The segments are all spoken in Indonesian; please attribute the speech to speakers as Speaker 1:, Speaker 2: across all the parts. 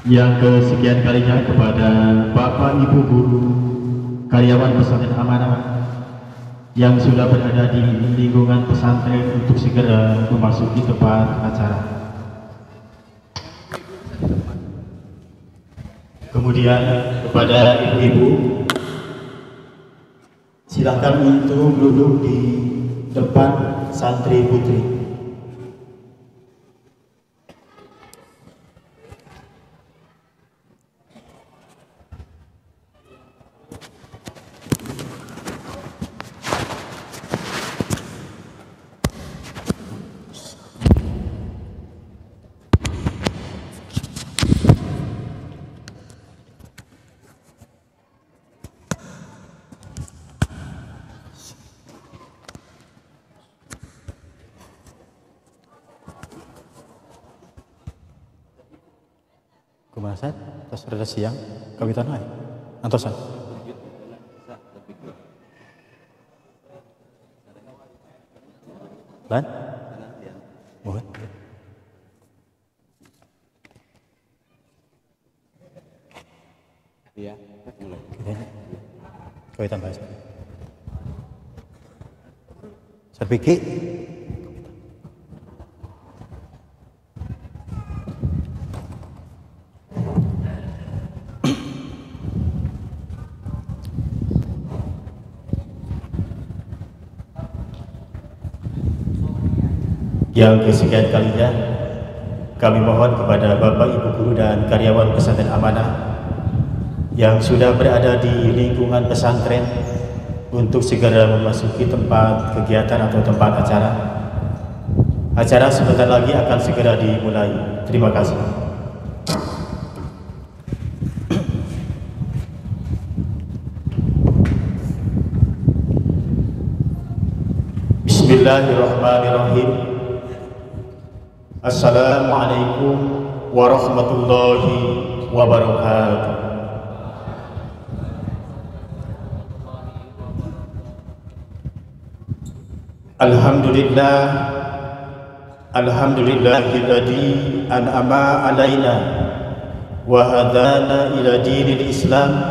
Speaker 1: yang kesekian kalinya kepada Bapak Ibu Guru, karyawan pesantren amanah yang sudah berada di lingkungan pesantren untuk segera memasuki tempat acara. Kemudian kepada ibu-ibu, silakan untuk duduk di depan santri putri. Kumasan, tas rada siang, kawitan wae. Antosan. Lan? Mohon. Iya, mulai. Kawitan bahasa. Sarpiki. Yang kesekian kalinya kami mohon kepada Bapak Ibu Guru dan karyawan pesantren amanah yang sudah berada di lingkungan pesantren untuk segera memasuki tempat kegiatan atau tempat acara. Acara sebentar lagi akan segera dimulai. Terima kasih. Bismillahirrahmanirrahim. Assalamualaikum warahmatullahi wabarakatuh. Alhamdulillah, alhamdulillahilladzi an'ama alaina wa hadana ila dinil Islam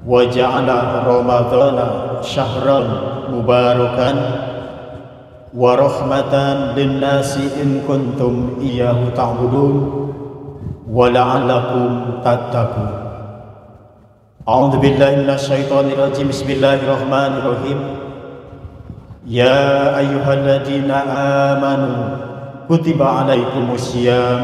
Speaker 1: wa ja'ala ramadhana syahran mubarakan wa rahmatan linnasi in kuntum iyyahu ta'budun wa la'allakum tattaqun. A'udzu billahi minasyaitonir rajim. Bismillahirrahmanirrahim. Ya ayyuhalladzina amanu kutiba alaikumussyam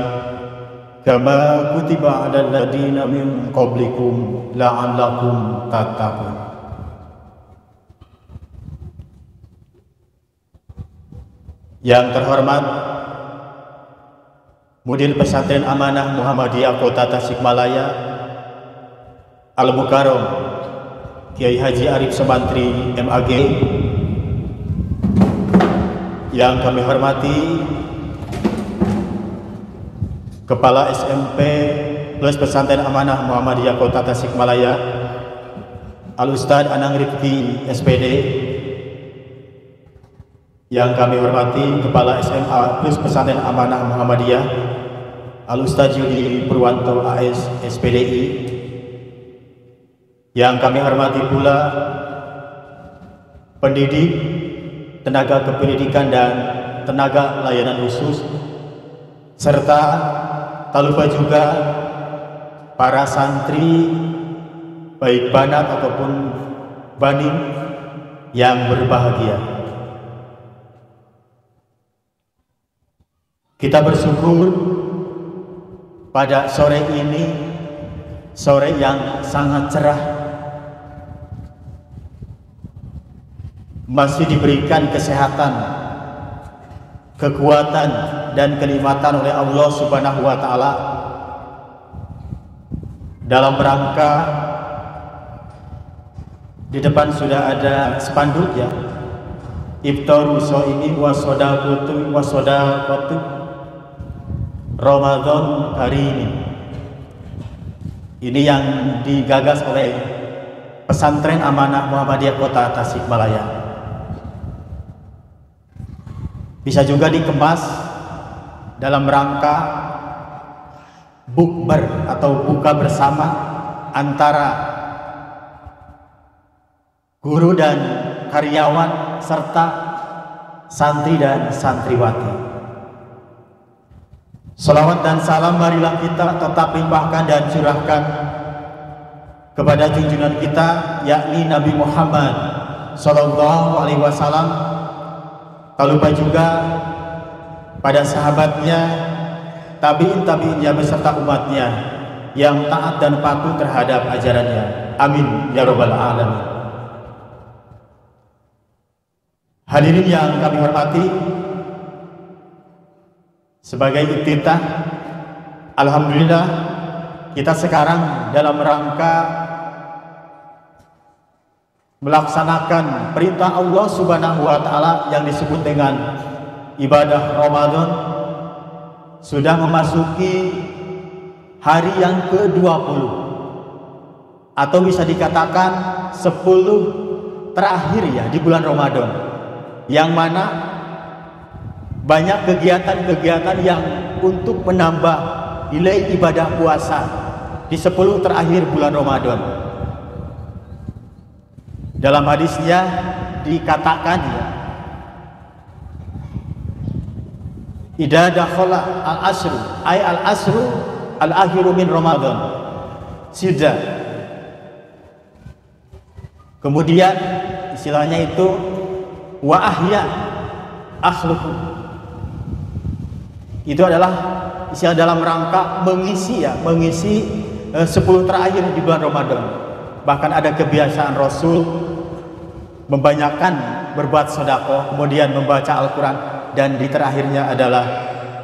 Speaker 1: kama kutiba alal ladzina min qablikum la'allakum tattaqun. Yang terhormat Mudir Pesantren Amanah Muhammadiyah Kota Tasikmalaya Al-Mukarram Kiai Haji Arif Sumantri MAG, yang kami hormati Kepala SMP Plus Pesantren Amanah Muhammadiyah Kota Tasikmalaya Al-Ustadz Anang Rifki SPD, yang kami hormati Kepala SMA Plus Pesantren Amanah Muhammadiyah Al-Ustadz Yudi Purwanto AS SPDI, yang kami hormati pula pendidik, tenaga kependidikan dan tenaga layanan khusus, serta tak lupa juga para santri baik banat ataupun banin yang berbahagia. Kita bersyukur pada sore ini, sore yang sangat cerah, masih diberikan kesehatan, kekuatan dan kenikmatan oleh Allah Subhanahu wa taala dalam rangka di depan sudah ada spanduk ya, iftaru shaimi wa shadaqatu Ramadan hari ini. Ini yang digagas oleh Pesantren Amanah Muhammadiyah Kota Tasikmalaya. Bisa juga dikemas dalam rangka bukber atau buka bersama antara guru dan karyawan serta santri dan santriwati. Salawat dan salam marilah kita tetap limpahkan dan curahkan kepada junjungan kita, yakni Nabi Muhammad Sallallahu Alaihi Wasallam. Tak lupa juga pada sahabatnya, tabiin-tabiinnya beserta umatnya yang taat dan patuh terhadap ajarannya. Amin ya rabbal alamin. Hadirin yang kami hormati, sebagai iftitah, alhamdulillah kita sekarang dalam rangka melaksanakan perintah Allah Subhanahu wa taala yang disebut dengan ibadah Ramadan, sudah memasuki hari yang ke-20 atau bisa dikatakan 10 terakhir ya di bulan Ramadan, yang mana banyak kegiatan-kegiatan yang untuk menambah nilai ibadah puasa di 10 terakhir bulan Ramadan. Dalam hadisnya dikatakan ya, idza dakhala al-asru ay al-asru al-akhiru min Ramadan sudah. Kemudian istilahnya itu wa ahya akhluhu. Itu adalah istilah dalam rangka mengisi 10 terakhir di bulan Ramadan. Bahkan ada kebiasaan Rasul membanyakkan berbuat sedekah, kemudian membaca Al-Quran, dan di terakhirnya adalah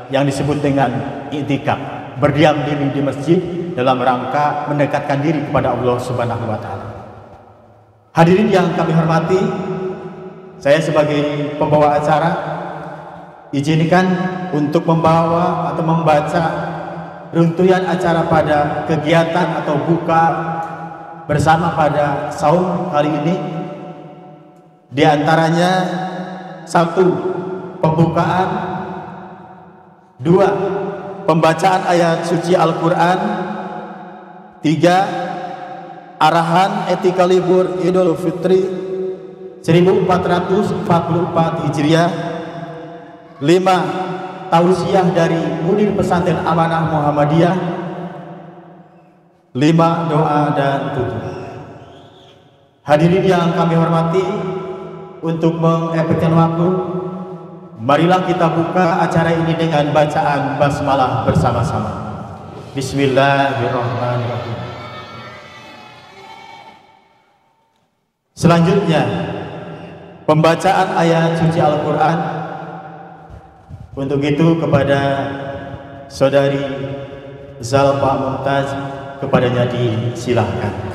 Speaker 1: yang disebut dengan i'tikaf, berdiam diri di masjid dalam rangka mendekatkan diri kepada Allah Subhanahu wa taala. Hadirin yang kami hormati, saya sebagai pembawa acara izinkan untuk membawa atau membaca runtuyan acara pada kegiatan atau buka bersama pada saum kali ini. Di antaranya 1. Pembukaan, 2. Pembacaan ayat suci Al-Quran, 3. Arahan etika libur Idul Fitri 1444 Hijriah, 5. Tausiah dari Mudir Pesantren Amanah Muhammadiyah, 5. Doa, dan 7. Hadirin yang kami hormati, untuk mengefekkan waktu, marilah kita buka acara ini dengan bacaan basmalah bersama-sama. Bismillahirrahmanirrahim. Selanjutnya pembacaan ayat suci Al-Quran. Untuk itu kepada saudari Zalfa Mumtaz, kepadanya disilahkan.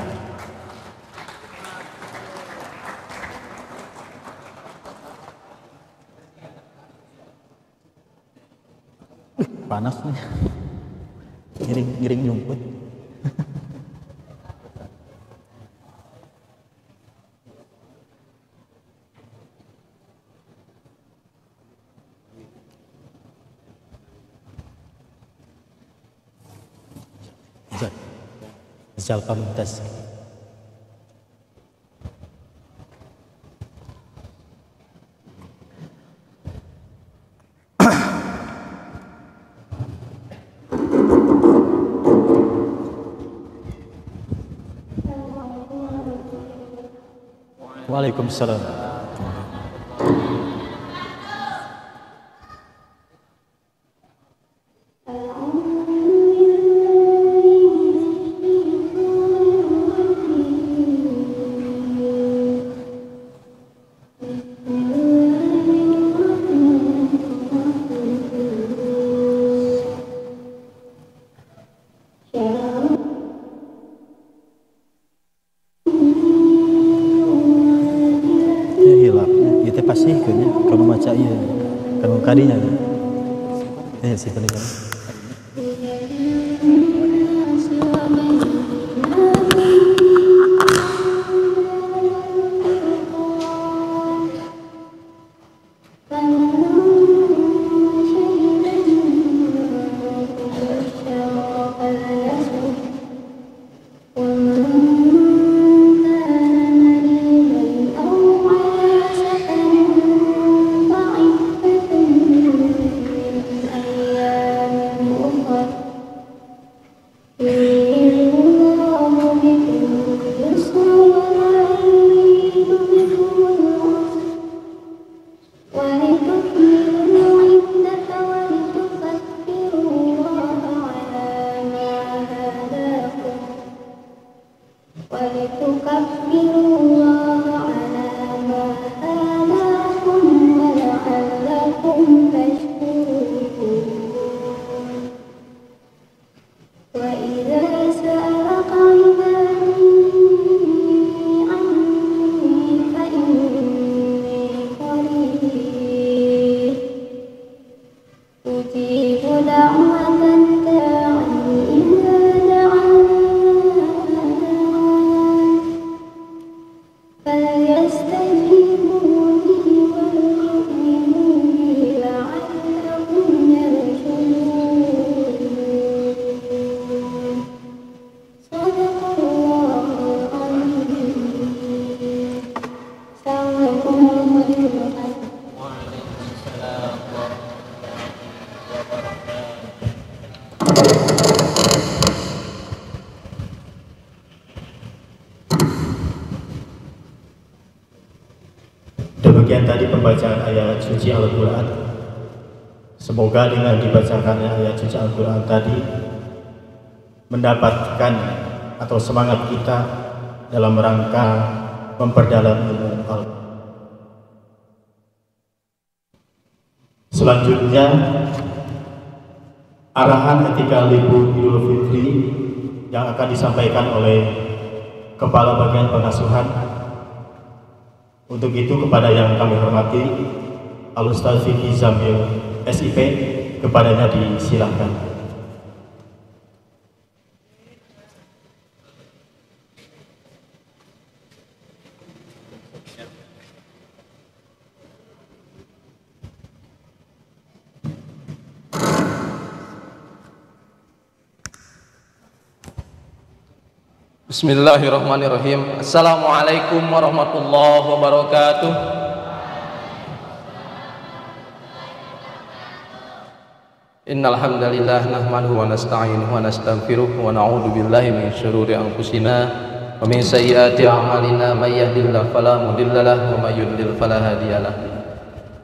Speaker 2: Panas nih, ngiring nyumput. Zalfa Mumtaz. Waalaikumsalam. Pasti kayaknya kalau baca iya kalau kadinya sih paling kan.
Speaker 3: يجيب دعوة الداعي إذا دعان فليستجيبوا لي وليؤمنوا بي لعلهم يرشدون. صدق الله العظيم. Assalamualaikum warahmatullahi wabarakatuh.
Speaker 1: Demikian tadi pembacaan ayat suci Al-Quran. Semoga dengan dibacakannya ayat suci Al-Quran tadi mendapatkan atau semangat kita dalam rangka memperdalam ilmu Al-Quran. Selanjutnya, arahan ketika libur Idul Fitri yang akan disampaikan oleh Kepala Bagian Pengasuhan. Untuk itu kepada yang kami hormati Al-Ustaz Fikri Zamil SIP, kepadanya disilahkan.
Speaker 4: Bismillahirrahmanirrahim. Assalamualaikum warahmatullahi wabarakatuh. Innal hamdalillah nahmaduhu wa nasta'inuhu wa nastaghfiruh wa na'udzu billahi min syururi anfusina wa min sayyiati a'malina may yahdihillahu fala mudilla lahu wa may yudlil fala hadiyalah.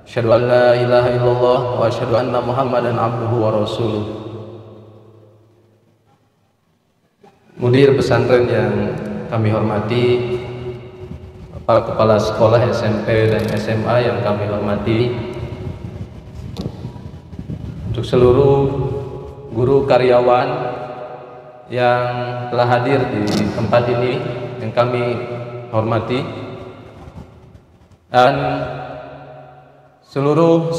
Speaker 4: Asyhadu an la ilaha illallah wa asyhadu anna Muhammadan abduhu wa rasuluh. Mudir pesantren yang kami hormati, para kepala sekolah SMP dan SMA yang kami hormati, untuk seluruh guru karyawan yang telah hadir di tempat ini yang kami hormati, dan seluruh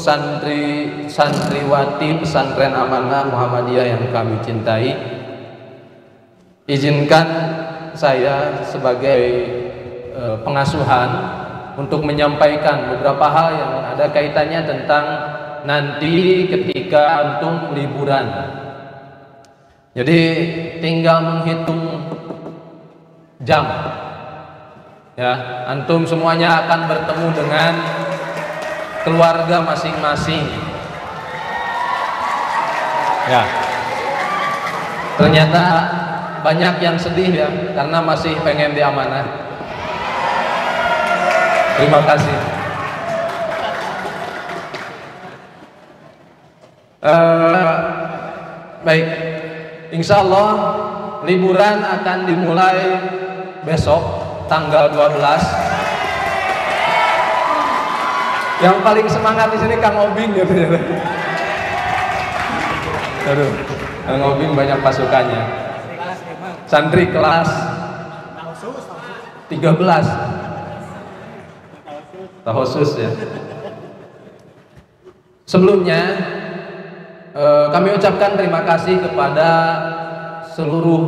Speaker 4: santriwati pesantren Amanah Muhammadiyah yang kami cintai. Izinkan saya sebagai pengasuhan untuk menyampaikan beberapa hal yang ada kaitannya tentang nanti ketika antum liburan. Jadi tinggal menghitung jam, ya, antum semuanya akan bertemu dengan keluarga masing-masing. Ya, ternyata banyak yang sedih ya, karena masih pengen di Amanah. Terima kasih. Baik, insya Allah liburan akan dimulai besok tanggal 12. Yang paling semangat di sini Kang Obing ya. Aduh, Kang Obing banyak pasukannya. Santri kelas 13 Tahosus ya. Sebelumnya kami ucapkan terima kasih kepada seluruh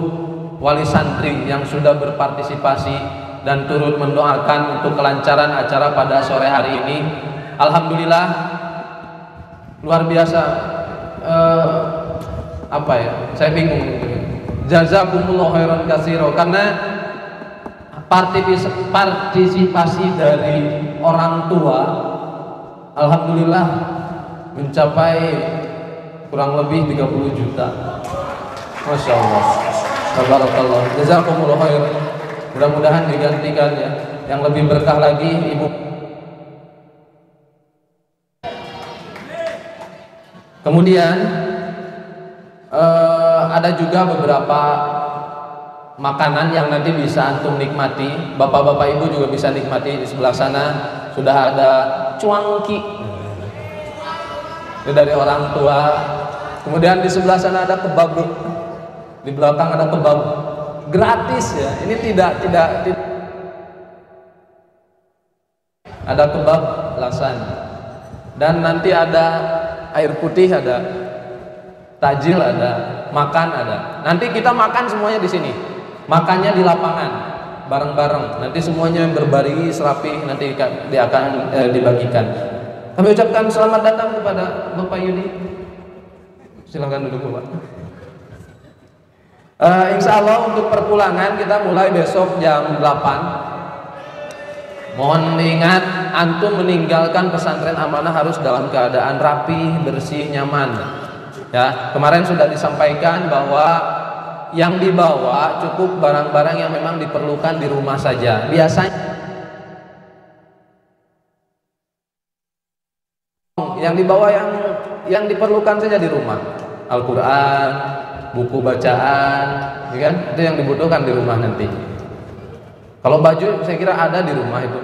Speaker 4: wali santri yang sudah berpartisipasi dan turut mendoakan untuk kelancaran acara pada sore hari ini. Alhamdulillah, luar biasa. Apa ya, saya bingung. Jazakumullah khairan katsiro, karena partisipasi dari orang tua alhamdulillah mencapai kurang lebih 30 juta. Masya Allah, tabarakallah, jazakumullah khairan. Mudah-mudahan digantikan ya yang lebih berkah lagi. Ibu, kemudian ada juga beberapa makanan yang nanti bisa antum nikmati. Bapak-bapak ibu juga bisa nikmati. Di sebelah sana sudah ada cuangki itu dari orang tua. Kemudian di sebelah sana ada kebab, di belakang ada kebab gratis ya. Ini tidak ada kebab lasan, dan nanti ada air putih ada, tajil ada, makan ada. Nanti kita makan semuanya di sini. Makannya di lapangan bareng-bareng. Nanti semuanya berbaris rapi, nanti dia akan dibagikan. Kami ucapkan selamat datang kepada Bapak Yudi. Silakan duduk, Pak. Insya Allah untuk perpulangan kita mulai besok jam 8. Mohon diingat, antum meninggalkan pesantren amanah harus dalam keadaan rapi, bersih, nyaman. Ya, kemarin sudah disampaikan bahwa yang dibawa cukup barang-barang yang memang diperlukan di rumah saja. Biasanya yang dibawa yang diperlukan saja di rumah. Al-Quran, buku bacaan, ya kan? Itu yang dibutuhkan di rumah nanti. Kalau baju saya kira ada di rumah itu.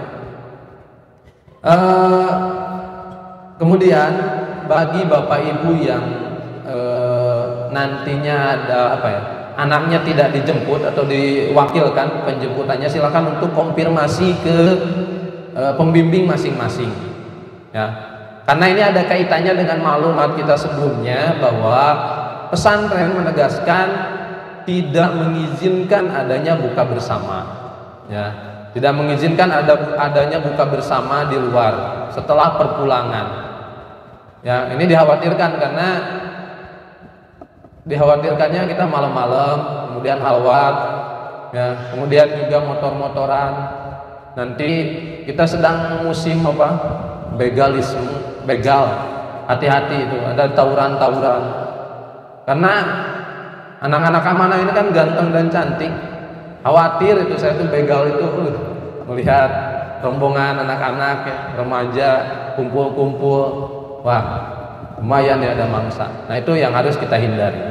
Speaker 4: Kemudian bagi bapak ibu yang nantinya ada anaknya tidak dijemput atau diwakilkan penjemputannya, silakan untuk konfirmasi ke pembimbing masing-masing. Ya, karena ini ada kaitannya dengan maklumat kita sebelumnya bahwa pesantren menegaskan tidak mengizinkan adanya buka bersama. Ya, tidak mengizinkan adanya buka bersama di luar setelah perpulangan. Ya, ini dikhawatirkan karena dikhawatirkannya kita malam-malam, kemudian halwat, ya, kemudian juga motor-motoran. Nanti kita sedang musim begalisme, begal. Hati-hati itu, ada tawuran-tawuran. Karena anak-anak amanah ini kan ganteng dan cantik. Khawatir itu saya tuh begal itu melihat rombongan anak-anak ya, remaja kumpul-kumpul, wah lumayan ya ada mangsa. Nah itu yang harus kita hindari.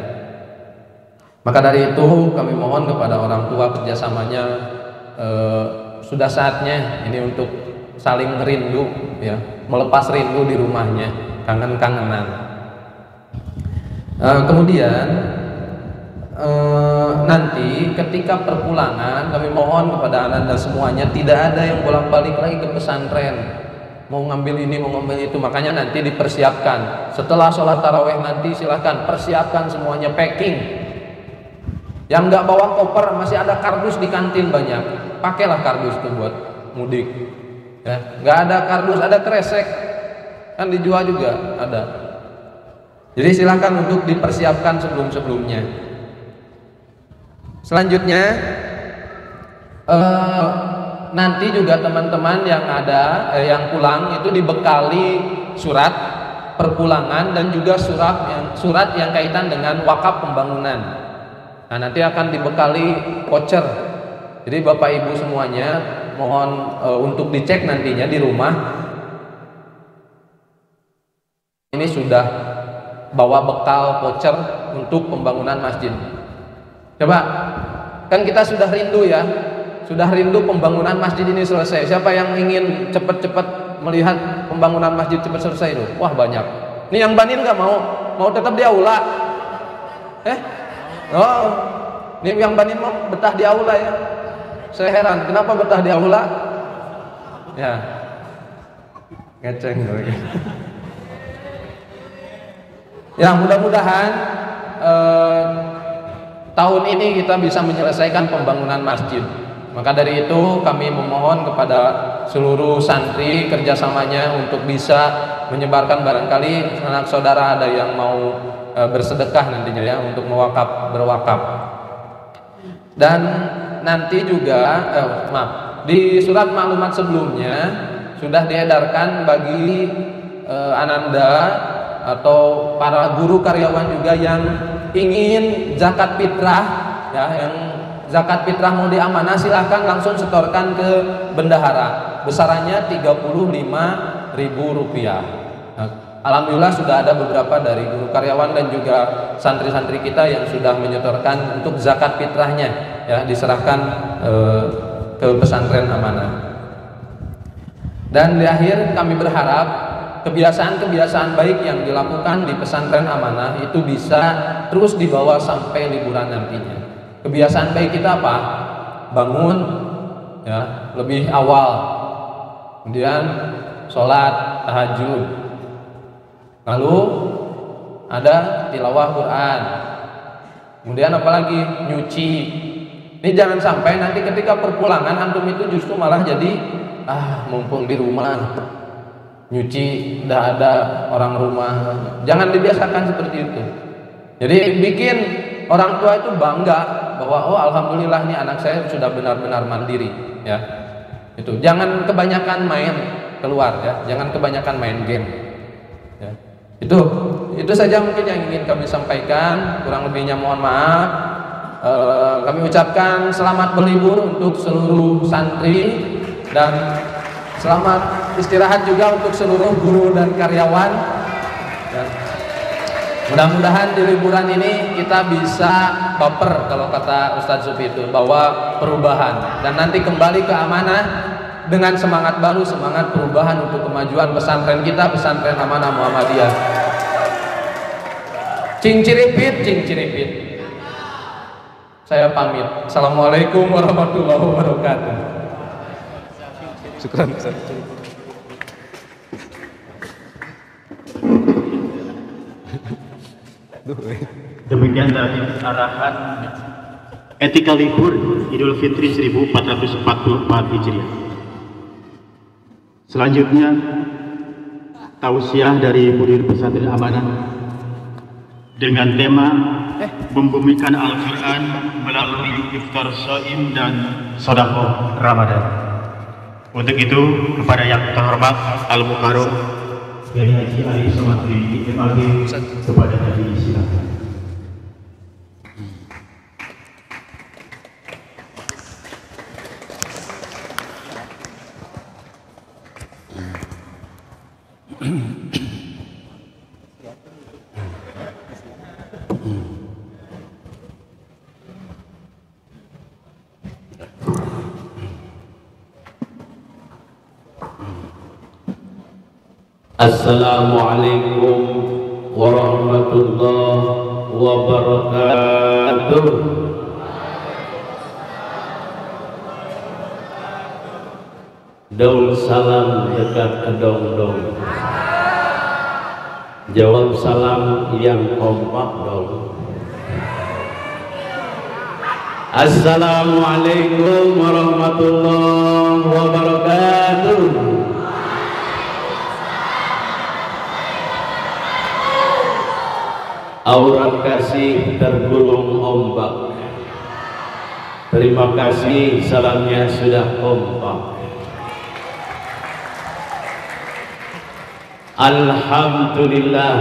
Speaker 4: Maka dari itu kami mohon kepada orang tua kerjasamanya, sudah saatnya ini untuk saling rindu ya, melepas rindu di rumahnya, kangen-kangenan. Kemudian nanti ketika perpulangan kami mohon kepada anda semuanya tidak ada yang bolak-balik lagi ke pesantren, mau ngambil ini mau ngambil itu. Makanya nanti dipersiapkan setelah sholat taraweh, nanti silahkan persiapkan semuanya, packing. Yang nggak bawa koper, masih ada kardus di kantin banyak, pakailah kardus itu buat mudik ya. Nggak ada kardus, ada kresek kan dijual juga ada. Jadi silakan untuk dipersiapkan sebelum-sebelumnya. Selanjutnya nanti juga teman-teman yang ada yang pulang itu dibekali surat perpulangan dan juga surat yang kaitan dengan wakaf pembangunan. Nah nanti akan dibekali voucher. Jadi bapak ibu semuanya mohon untuk dicek nantinya di rumah ini sudah bawa bekal voucher untuk pembangunan masjid. Coba, kan kita sudah rindu ya, sudah rindu pembangunan masjid ini selesai. Siapa yang ingin cepat-cepat melihat pembangunan masjid cepat selesai itu? Wah banyak. Ini yang Banin nggak mau tetap di aula. Oh, ini yang Banin mau betah di aula ya. Saya heran, kenapa betah di aula? Ya, ngeceng. Ya mudah-mudahan tahun ini kita bisa menyelesaikan pembangunan masjid. Maka dari itu kami memohon kepada seluruh santri kerjasamanya untuk bisa menyebarkan, barangkali anak saudara ada yang mau bersedekah nantinya ya untuk berwakaf. Dan nanti juga di surat maklumat sebelumnya sudah diedarkan bagi ananda atau para guru karyawan juga yang ingin zakat fitrah ya, yang zakat fitrah mau diamanah, silahkan langsung setorkan ke bendahara, besarannya Rp35.000. Nah, alhamdulillah sudah ada beberapa dari guru karyawan dan juga santri-santri kita yang sudah menyetorkan untuk zakat fitrahnya ya, diserahkan ke pesantren amanah. Dan di akhir kami berharap kebiasaan-kebiasaan baik yang dilakukan di pesantren amanah itu bisa terus dibawa sampai liburan nantinya. Kebiasaan baik kita apa? Bangun ya lebih awal, kemudian sholat tahajud, lalu ada tilawah Quran, kemudian apalagi nyuci. Ini jangan sampai nanti ketika perpulangan antum itu justru malah jadi mumpung di rumah nyuci, udah ada orang rumah. Jangan dibiasakan seperti itu. Jadi bikin orang tua itu bangga bahwa oh alhamdulillah nih anak saya sudah benar-benar mandiri ya. Itu jangan kebanyakan main keluar ya, jangan kebanyakan main game ya. Itu saja mungkin yang ingin kami sampaikan, kurang lebihnya mohon maaf. Kami ucapkan selamat berlibur untuk seluruh santri dan selamat istirahat juga untuk seluruh guru dan karyawan. Dan mudah-mudahan di liburan ini kita bisa baper, kalau kata Ustadz Sufi itu, bawa perubahan dan nanti kembali ke amanah dengan semangat baru, semangat perubahan untuk kemajuan pesantren kita, pesantren Amanah Muhammadiyah. Cing ciripit, cing ciripit. Saya pamit. Assalamualaikum warahmatullahi wabarakatuh. Syukran.
Speaker 1: Demikian tadi arahan etika libur Idul Fitri 1444 Hijriah. Selanjutnya tausiah dari murid pesantren Amanah dengan tema membumikan Al-Quran melalui iftar shaim dan sedekah Ramadan. Untuk itu kepada yang terhormat Al-Mukarram Kiai Haji Ali Somatri MAG kepada tadi silakan.
Speaker 5: Assalamualaikum warahmatullahi wabarakatuh. Daun salam dekat ke dong-dong. Jawab salam yang kompak dong. Assalamualaikum warahmatullahi wabarakatuh. Aurat kasih tergulung ombak. Terima kasih, salamnya sudah kompak. Alhamdulillah,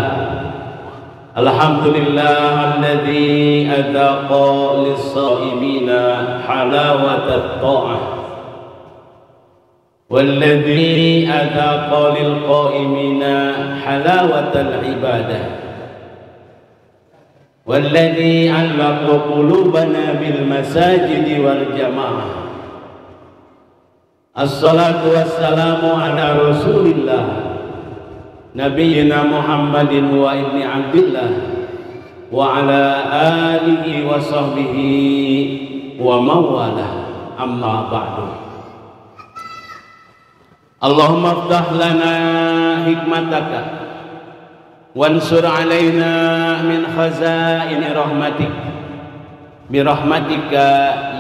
Speaker 5: alhamdulillah alladzi adaqa lis-shaimina halawatat ta'ah walladzi adaqa lil-qaimina halawatal ibadah والذي علق قلوبنا بالمساجد والجماعة. الصلاة والسلام على رسول الله نبينا محمد وابن عبد الله وعلى آله وصحبه ومن والاه. أما بعد. اللهم افتح لنا حكمتك wansur alaina min khazain rahmatik birahmatika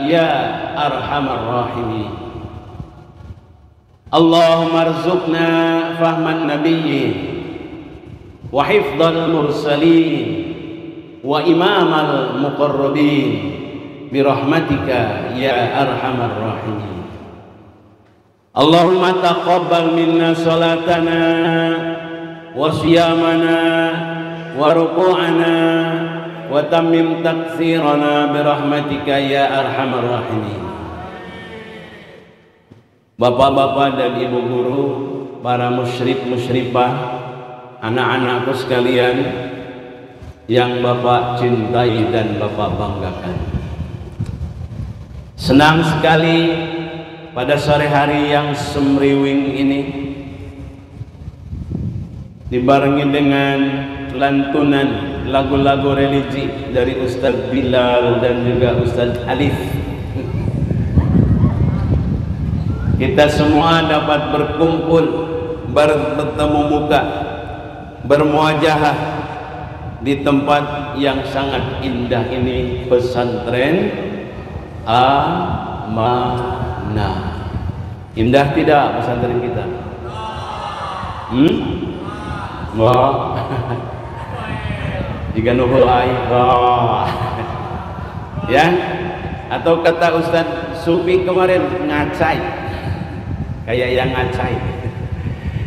Speaker 5: ya arhamar rahimin. Allahumma arzuqna fahman nabiyyin wa hifdzal mursalin wa imamal muqarrabin birahmatika ya arhamar rahimin. Allahumma taqabbal minna salatana wa siyamana wa ruku'ana wa tammim taksirana birahmatika ya arhamar rahimin. Bapak-bapak dan ibu guru, para musyrik musyrifah, anak-anakku sekalian yang Bapak cintai dan Bapak banggakan, senang sekali pada sore hari yang semriwing ini dibarengi dengan lantunan lagu-lagu religi dari Ustadz Bilal dan juga Ustadz Alif. Kita semua dapat berkumpul, bertemu muka bermuajahah di tempat yang sangat indah ini, pesantren Amanah. Indah tidak pesantren kita? Wah. Jika nuhul air, ya. Atau kata Ustadz Sufi kemarin, ngacai, kayak yang ngacai.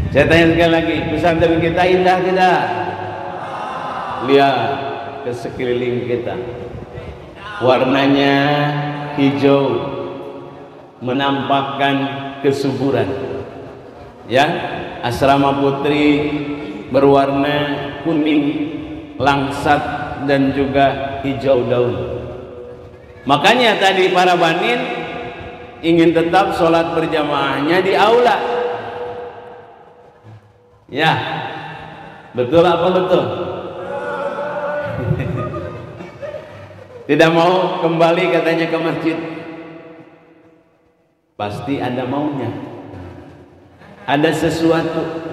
Speaker 5: Saya tanya sekali lagi, pesantren kita indah tidak? Lihat ke sekeliling kita, warnanya hijau, menampakkan kesuburan. Ya, asrama putri berwarna kuning, langsat dan juga hijau daun. Makanya tadi para banin ingin tetap sholat berjamaahnya di aula. Ya, betul apa betul? Tidak mau kembali katanya ke masjid. Pasti ada maunya, ada sesuatu.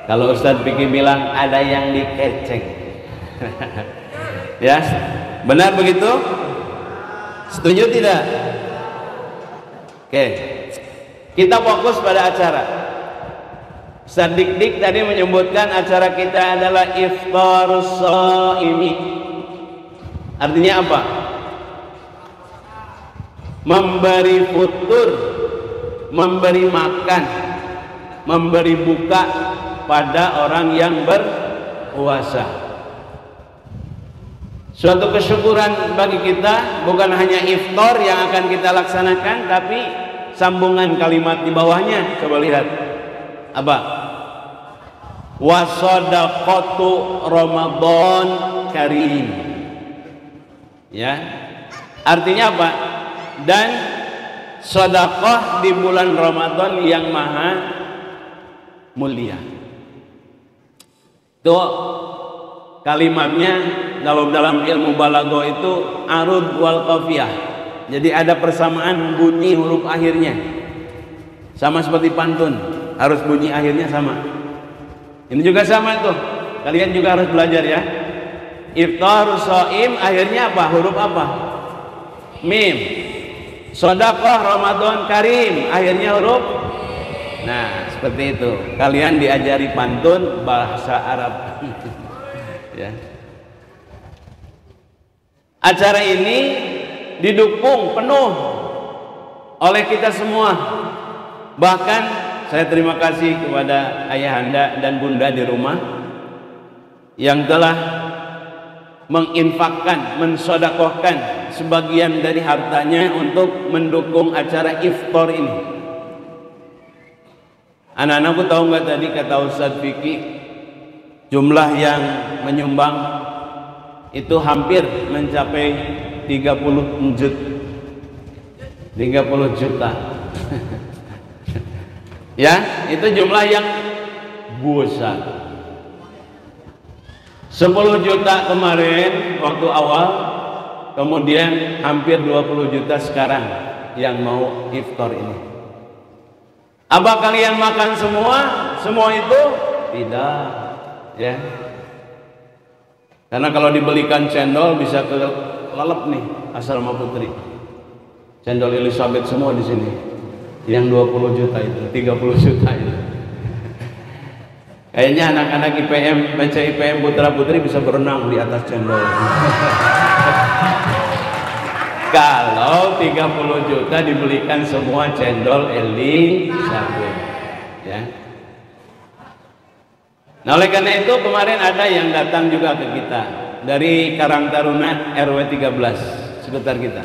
Speaker 5: Kalau Ustadz Fikri bilang ada yang dikecek. Ya, benar begitu? Setuju tidak? Oke, kita fokus pada acara. Ustadz Dik tadi menyebutkan acara kita adalah Iftarus Shaimi. Artinya apa? Memberi futur, memberi makan, memberi buka pada orang yang berpuasa. Suatu kesyukuran bagi kita, bukan hanya iftar yang akan kita laksanakan, tapi sambungan kalimat di bawahnya. Coba lihat apa? Wasadaqatu Ramadan Karim. Ya, artinya apa? Dan sedekah di bulan Ramadan yang maha mulia. Itu kalimatnya kalau dalam ilmu balaghah itu arud wal qafiyah. Jadi ada persamaan bunyi huruf akhirnya. Sama seperti pantun, harus bunyi akhirnya sama. Ini juga sama tuh. Kalian juga harus belajar ya. Iftarus shaim akhirnya apa? Huruf apa? Mim. Sedekah Ramadan Karim akhirnya huruf. Nah, seperti itu. Kalian diajari pantun bahasa Arab. Ya. Acara ini didukung penuh oleh kita semua. Bahkan saya terima kasih kepada ayahanda dan bunda di rumah yang telah menginfakkan, mensodakohkan sebagian dari hartanya untuk mendukung acara iftar ini. Anak-anakku tahu nggak tadi kata Ustadz Fikri, jumlah yang menyumbang itu hampir mencapai 30 juta. Ya, itu jumlah yang besar. 10 juta kemarin waktu awal, kemudian hampir 20 juta sekarang yang mau iftar ini. Apa kalian makan semua? Semua itu? Tidak, ya. Karena kalau dibelikan cendol bisa kelelep nih asrama putri. Cendol Elizabeth semua di sini. Yang 20 juta itu, 30 juta itu. Kayaknya anak-anak IPM, baca IPM putra putri bisa berenang di atas cendol. Kalau 30 juta dibelikan semua cendol Elizabeth, ya. Nah, oleh karena itu kemarin ada yang datang juga ke kita dari Karang Taruna RW 13 sekitar kita.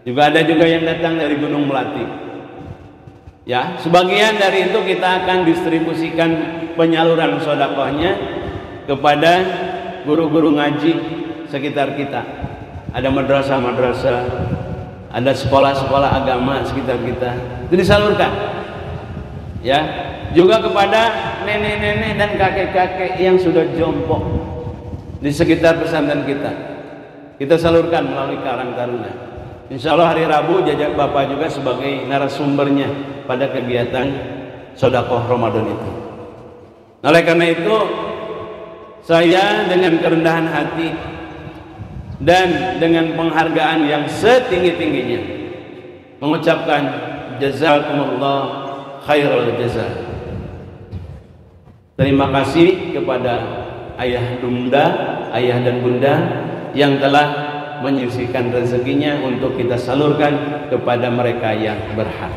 Speaker 5: Juga ada juga yang datang dari Gunung Melati. Ya, sebagian dari itu kita akan distribusikan penyaluran sedekahnya kepada guru-guru ngaji sekitar kita. Ada madrasah-madrasah, ada sekolah-sekolah agama sekitar kita. Itu disalurkan. Ya, juga kepada nenek-nenek dan kakek-kakek yang sudah jompo di sekitar pesantren kita. Kita salurkan melalui Karang Taruna. Insya Allah hari Rabu jajak Bapak juga sebagai narasumbernya pada kegiatan sedekah Ramadan itu. Oleh karena itu, saya dengan kerendahan hati dan dengan penghargaan yang setinggi-tingginya mengucapkan jazakumullah khairul jazaa. Terima kasih kepada ayah dan bunda yang telah menyisihkan rezekinya untuk kita salurkan kepada mereka yang berhak.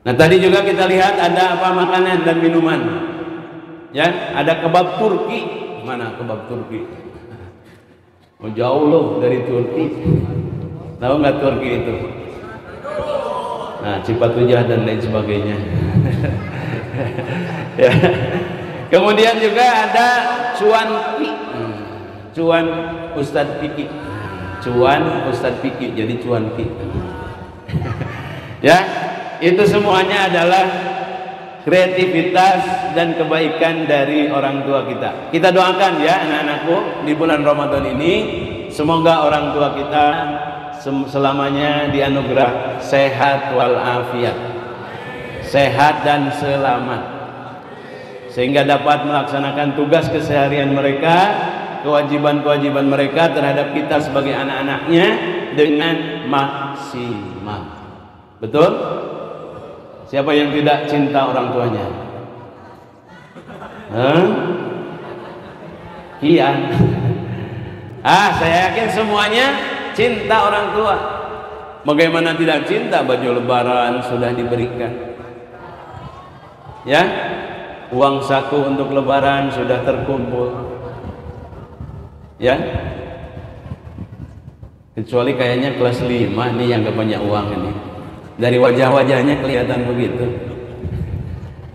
Speaker 5: Nah, tadi juga kita lihat ada apa, makanan dan minuman. Ya, ada kebab Turki. Mana kebab Turki? Oh, jauh loh dari Turki. Tahu nggak Turki itu? Nah, Cipatujah dan lain sebagainya. Ya. Kemudian juga ada cuanki. Cuan Ustadz Piki. Cuan Ustadz Piki, jadi cuanki. Ya, itu semuanya adalah kreativitas dan kebaikan dari orang tua kita. Kita doakan ya anak-anakku di bulan Ramadan ini, semoga orang tua kita selamanya dianugerah sehat walafiat, sehat dan selamat, sehingga dapat melaksanakan tugas keseharian mereka, kewajiban-kewajiban mereka terhadap kita sebagai anak-anaknya dengan maksimal. Betul? Siapa yang tidak cinta orang tuanya? Kian. Saya yakin semuanya cinta orang tua. Bagaimana tidak cinta? Baju lebaran sudah diberikan. Ya, uang saku untuk lebaran sudah terkumpul. Ya, kecuali kayaknya kelas 5 nih yang gak banyak uang ini. Dari wajah-wajahnya kelihatan begitu.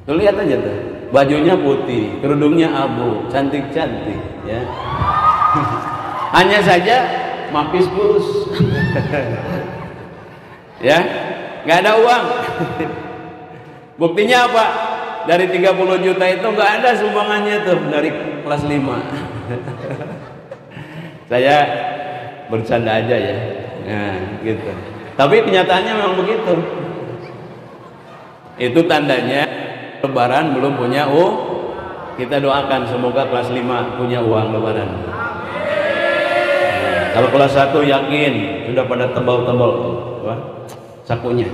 Speaker 5: Tuh lihat aja tuh, bajunya putih, kerudungnya abu, cantik-cantik, ya. Hanya saja mapis kurus. Ya, nggak ada uang. Buktinya apa? Dari 30 juta itu nggak ada sumbangannya tuh dari kelas 5. Saya bercanda aja ya. Nah, gitu. Tapi kenyataannya memang begitu. Itu tandanya lebaran belum punya uang. Kita doakan semoga kelas 5 punya uang lebaran. Nah, kalau kelas 1 yakin sudah pada tebal-tebal sakunya.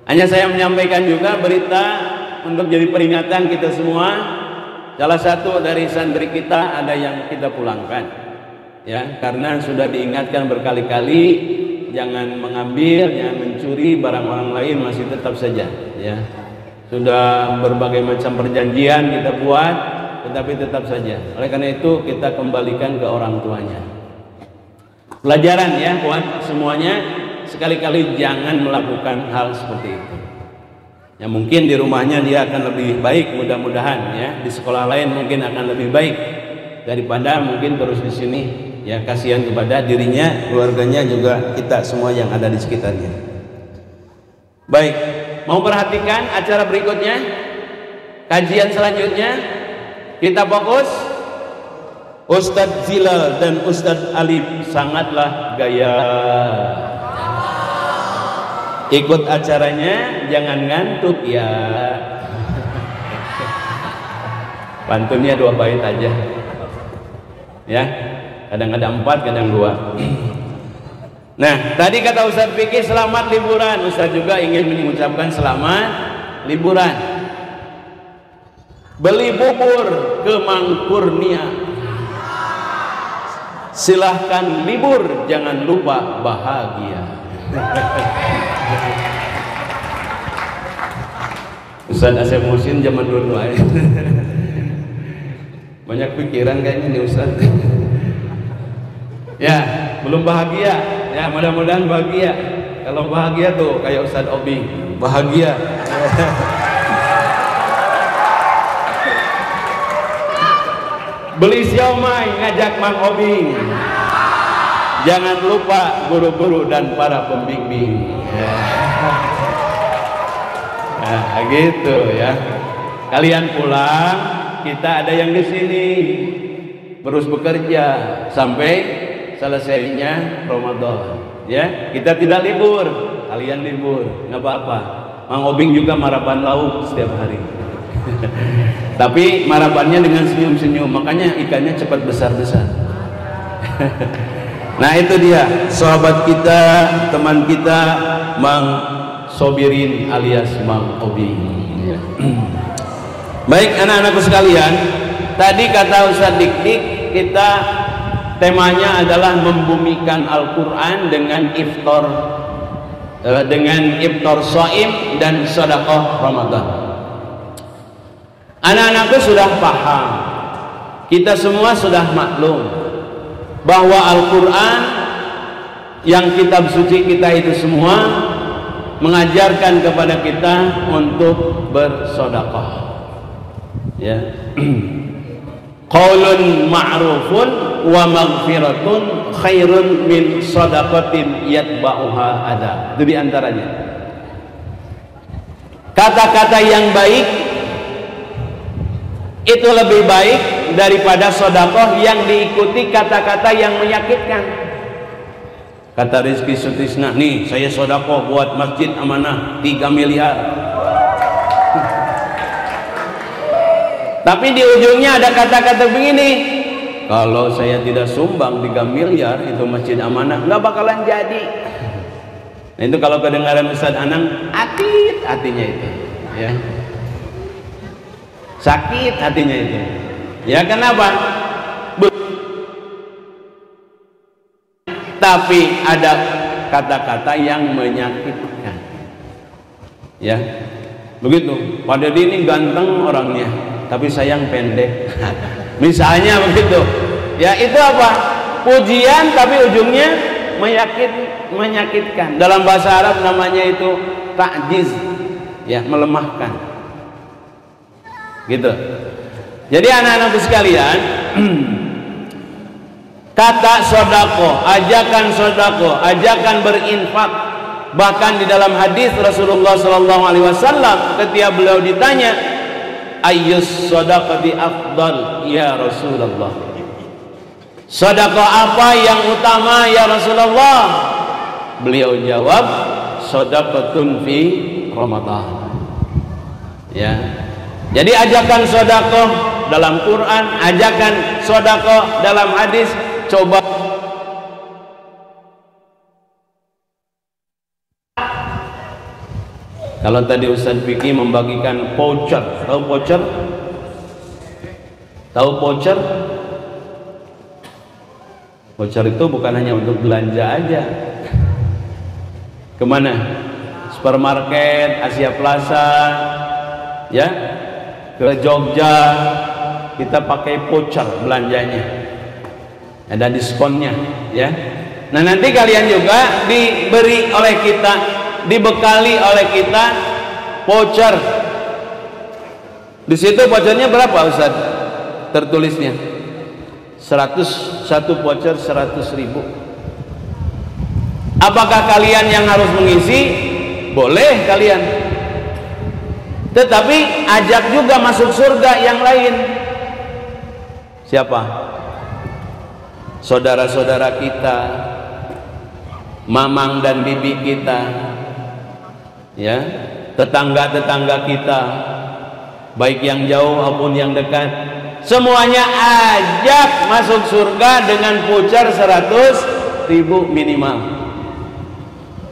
Speaker 5: Hanya saya menyampaikan juga berita untuk jadi peringatan kita semua. Salah satu dari santri kita ada yang kita pulangkan, ya, karena sudah diingatkan berkali-kali jangan mengambil, jangan mencuri barang orang lain, masih tetap saja, ya. Sudah berbagai macam perjanjian kita buat, tetapi tetap saja. Oleh karena itu kita kembalikan ke orang tuanya. Pelajaran ya buat semuanya, sekali-kali jangan melakukan hal seperti itu. Ya, mungkin di rumahnya dia akan lebih baik, mudah-mudahan ya. Di sekolah lain mungkin akan lebih baik daripada mungkin terus di sini. Ya, kasihan kepada dirinya, keluarganya, juga kita semua yang ada di sekitarnya. Baik, mau perhatikan acara berikutnya, kajian selanjutnya. Kita fokus. Ustadz Zilal dan Ustadz Alif sangatlah gaya. Ikut acaranya jangan ngantuk ya. Pantunnya 2 bait aja. Ya. Kadang ada 4, kadang 2. Nah, tadi kata Ustadz Fikih selamat liburan. Ustadz juga ingin mengucapkan selamat liburan. Beli bubur ke Mang Kurnia. Silahkan libur, jangan lupa bahagia. Ustadz Asep Musin zaman dulu aja. Banyak pikiran kayaknya nih Ustadz. Ya, belum bahagia. Ya, mudah-mudahan bahagia. Kalau bahagia tuh kayak Ustadz Obi, bahagia. Beli siomay ngajak Mang Obi. Jangan lupa guru-guru dan para pembimbing. Ya. Nah, gitu ya. Kalian pulang, kita ada yang di sini terus bekerja sampai selesainya Ramadan. Ya, kita tidak libur, kalian libur, nggak apa-apa. Mang Obing juga marapan lauk setiap hari. Tapi marabannya dengan senyum-senyum, makanya ikannya cepat besar-besar. Nah itu dia sahabat kita, teman kita, Mang Sobirin alias Mang Obi. Baik anak-anakku sekalian, tadi kata Ustaz Dik-Dik, kita temanya adalah membumikan Al-Quran dengan iftar shaim dan sedekah Ramadan. Anak-anakku sudah paham, kita semua sudah maklum bahwa Al-Quran yang kitab suci kita itu semua mengajarkan kepada kita untuk bersedekah. Ya. Qaulun ma'rufun wa maghfiratun khairun min shadaqatin yatba'uha adza. Itu diantaranya. Kata-kata yang baik itu lebih baik daripada sedekah yang diikuti kata-kata yang menyakitkan. Kata Rizky Sutisna, nih saya sedekah buat Masjid Amanah 3 miliar. Tapi di ujungnya ada kata-kata begini, kalau saya tidak sumbang 3 miliar itu Masjid Amanah nggak bakalan jadi. Nah itu kalau kedengaran Ustaz Anang, hatinya itu ya. Sakit hatinya itu ya. Kenapa? Tapi ada kata-kata yang menyakitkan ya. Begitu, Pak Dedi ini ganteng orangnya tapi sayang pendek. Misalnya begitu ya, itu apa? Pujian tapi ujungnya menyakitkan. Dalam bahasa Arab namanya itu ta'jiz ya, melemahkan gitu. Jadi anak-anakku sekalian, kata sodako, ajakan berinfak, bahkan di dalam hadis Rasulullah SAW ketika beliau ditanya ayyus sodaqati afdal ya Rasulullah, sedekah apa yang utama ya Rasulullah? Beliau jawab sedekatun fi Ramadan ya. Jadi ajakan sedekah dalam Quran, ajakan sedekah dalam hadis. Coba kalau tadi Ustaz Fikri membagikan voucher, tahu voucher? Tahu voucher? Voucher itu bukan hanya untuk belanja aja. Kemana? Supermarket, Asia Plaza, ya, ke Jogja, kita pakai voucher belanjanya, ada diskonnya, ya. Nah nanti kalian juga diberi oleh kita, dibekali oleh kita voucher. Di situ vouchernya berapa Ustaz? Tertulisnya 101 voucher 100.000. Apakah kalian yang harus mengisi? Boleh kalian. Tetapi ajak juga masuk surga yang lain. Siapa? Saudara-saudara kita, mamang dan bibi kita, ya, tetangga-tetangga kita, baik yang jauh maupun yang dekat, semuanya ajak masuk surga dengan voucher 100.000 minimal.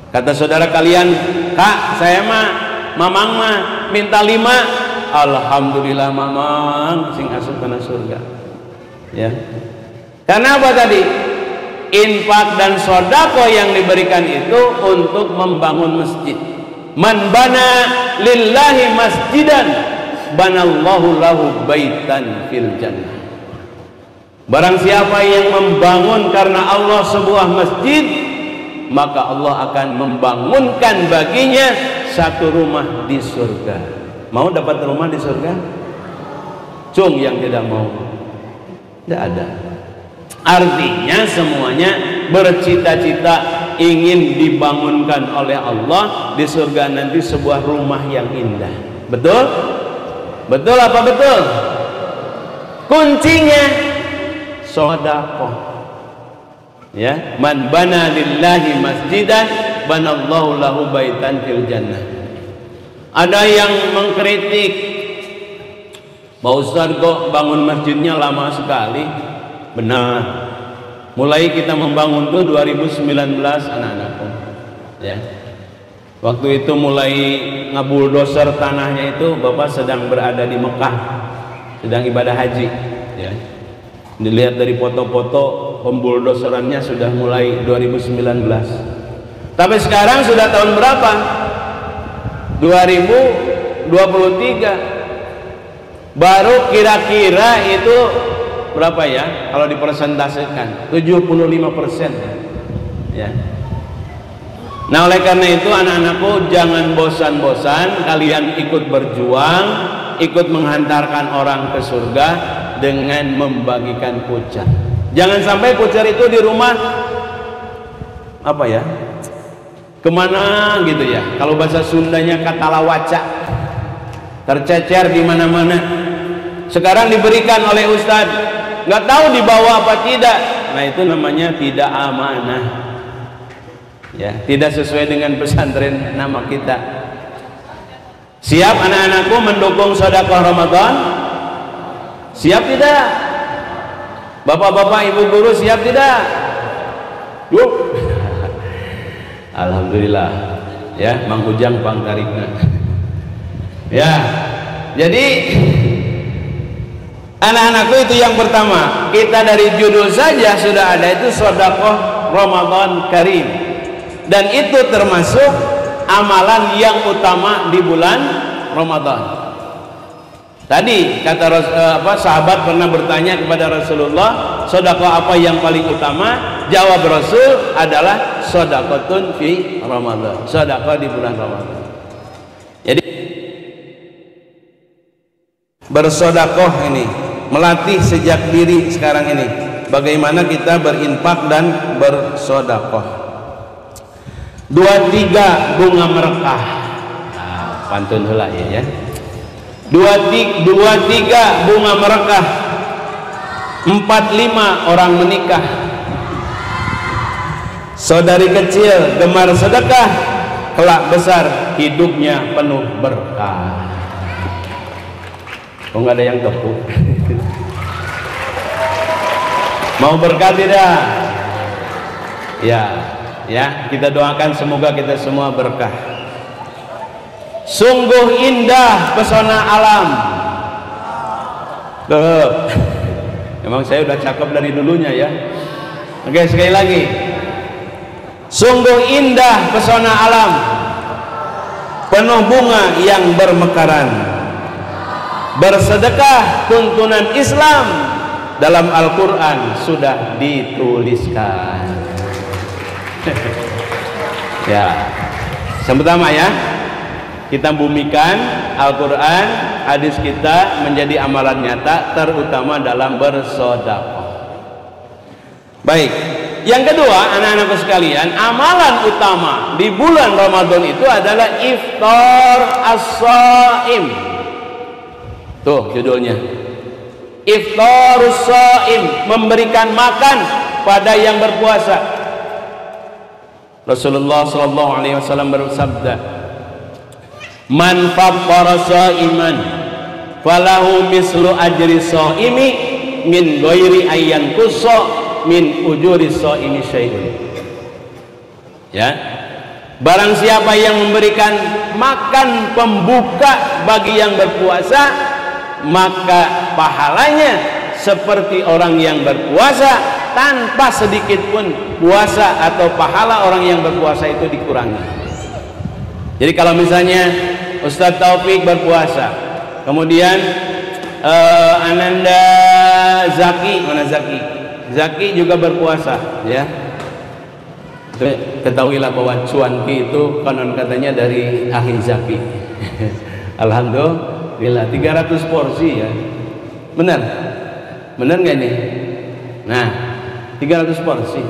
Speaker 5: Kata saudara kalian, Kak, saya mah, mamang mah minta 5. Alhamdulillah mamang sing asup kana surga. Ya. Karena apa tadi? Infak dan sedekah yang diberikan itu untuk membangun masjid. Man bana lillahi masjidan banallahu lahu baitan fil jannah. Barang siapa yang membangun karena Allah sebuah masjid, maka Allah akan membangunkan baginya satu rumah di surga. Mau dapat rumah di surga? Cung yang tidak mau. Tidak ada. Artinya semuanya bercita-cita ingin dibangunkan oleh Allah di surga nanti sebuah rumah yang indah. Betul? Betul apa betul? Kuncinya sedekah. Ya, man bana lillahi masjidan banallahu lahu baitan fil jannah. Ada yang mengkritik Pak Ustadz kok bangun masjidnya lama sekali? Benar, mulai kita membangun tuh 2019 anak-anakku ya. Waktu itu mulai ngabuldoser tanahnya itu Bapak sedang berada di Mekah, sedang ibadah haji ya. Dilihat dari foto-foto pembuldoserannya sudah mulai 2019. Tapi sekarang sudah tahun berapa? 2023. Baru kira-kira itu berapa ya? Kalau dipresentasikan 75% ya. Nah oleh karena itu anak-anakku jangan bosan-bosan, kalian ikut berjuang, ikut menghantarkan orang ke surga dengan membagikan pucar. Jangan sampai pucar itu di rumah apa ya, kemana gitu ya, kalau bahasa Sundanya katalawaca, tercecer di mana-mana. Sekarang diberikan oleh Ustadz, nggak tahu dibawa apa tidak. Nah itu namanya tidak amanah ya, tidak sesuai dengan pesantren nama kita. Siap anak-anakku mendukung sedekah Ramadan? Siap tidak? Bapak-bapak, ibu guru siap tidak? Yuk. Alhamdulillah ya, Mang Ujang pangkarikna. Ya, jadi anak-anakku itu yang pertama, kita dari judul saja sudah ada itu sedekah Ramadan Karim, dan itu termasuk amalan yang utama di bulan Ramadan. Tadi kata sahabat pernah bertanya kepada Rasulullah, sedekah apa yang paling utama? Jawab Rasul adalah sedekatun fi Ramadan, sedekah di bulan Ramadan. Jadi bersedekah ini melatih sejak diri sekarang ini bagaimana kita berinfak dan bersedekah. 23 bunga merekah. Nah, pantun heula ya. 23 bunga merekah. 45 orang menikah. Saudari kecil gemar sedekah, kelak besar hidupnya penuh berkah. Kok nggak ada yang tepuk? Mau berkah tidak? Ya, kita doakan semoga kita semua berkah. Sungguh indah pesona alam. Memang saya udah cakep dari dulunya ya. Oke, sekali lagi. Sungguh indah pesona alam, penuh bunga yang bermekaran. Bersedekah tuntunan Islam dalam Al-Quran sudah dituliskan. Ya, yang pertama ya, kita bumikan Al-Quran, hadis kita menjadi amalan nyata, terutama dalam bersedekah. Baik, yang kedua anak-anakku sekalian, amalan utama di bulan Ramadan itu adalah iftar as-shaim. Tuh judulnya, iftarus shaim, memberikan makan pada yang berpuasa. Rasulullah sallallahu alaihi wasallam bersabda, "Man fattara shaiman falahu mislu ajri shaimi min ghairi ayyan qussa min ujuri shaimi syai'un." Ya. Barang siapa yang memberikan makan pembuka bagi yang berpuasa, maka pahalanya seperti orang yang berpuasa tanpa sedikit pun puasa atau pahala orang yang berpuasa itu dikurangi. Jadi kalau misalnya Ustadz Taufik berpuasa, kemudian Ananda Zaki, mana Zaki? Zaki juga berpuasa, ya. Ketahuilah bahwa cuanki itu konon katanya dari ahli Zaki. Alhamdulillah 300 porsi ya. Benar? Benar nggak ini? Nah, 300 porsi.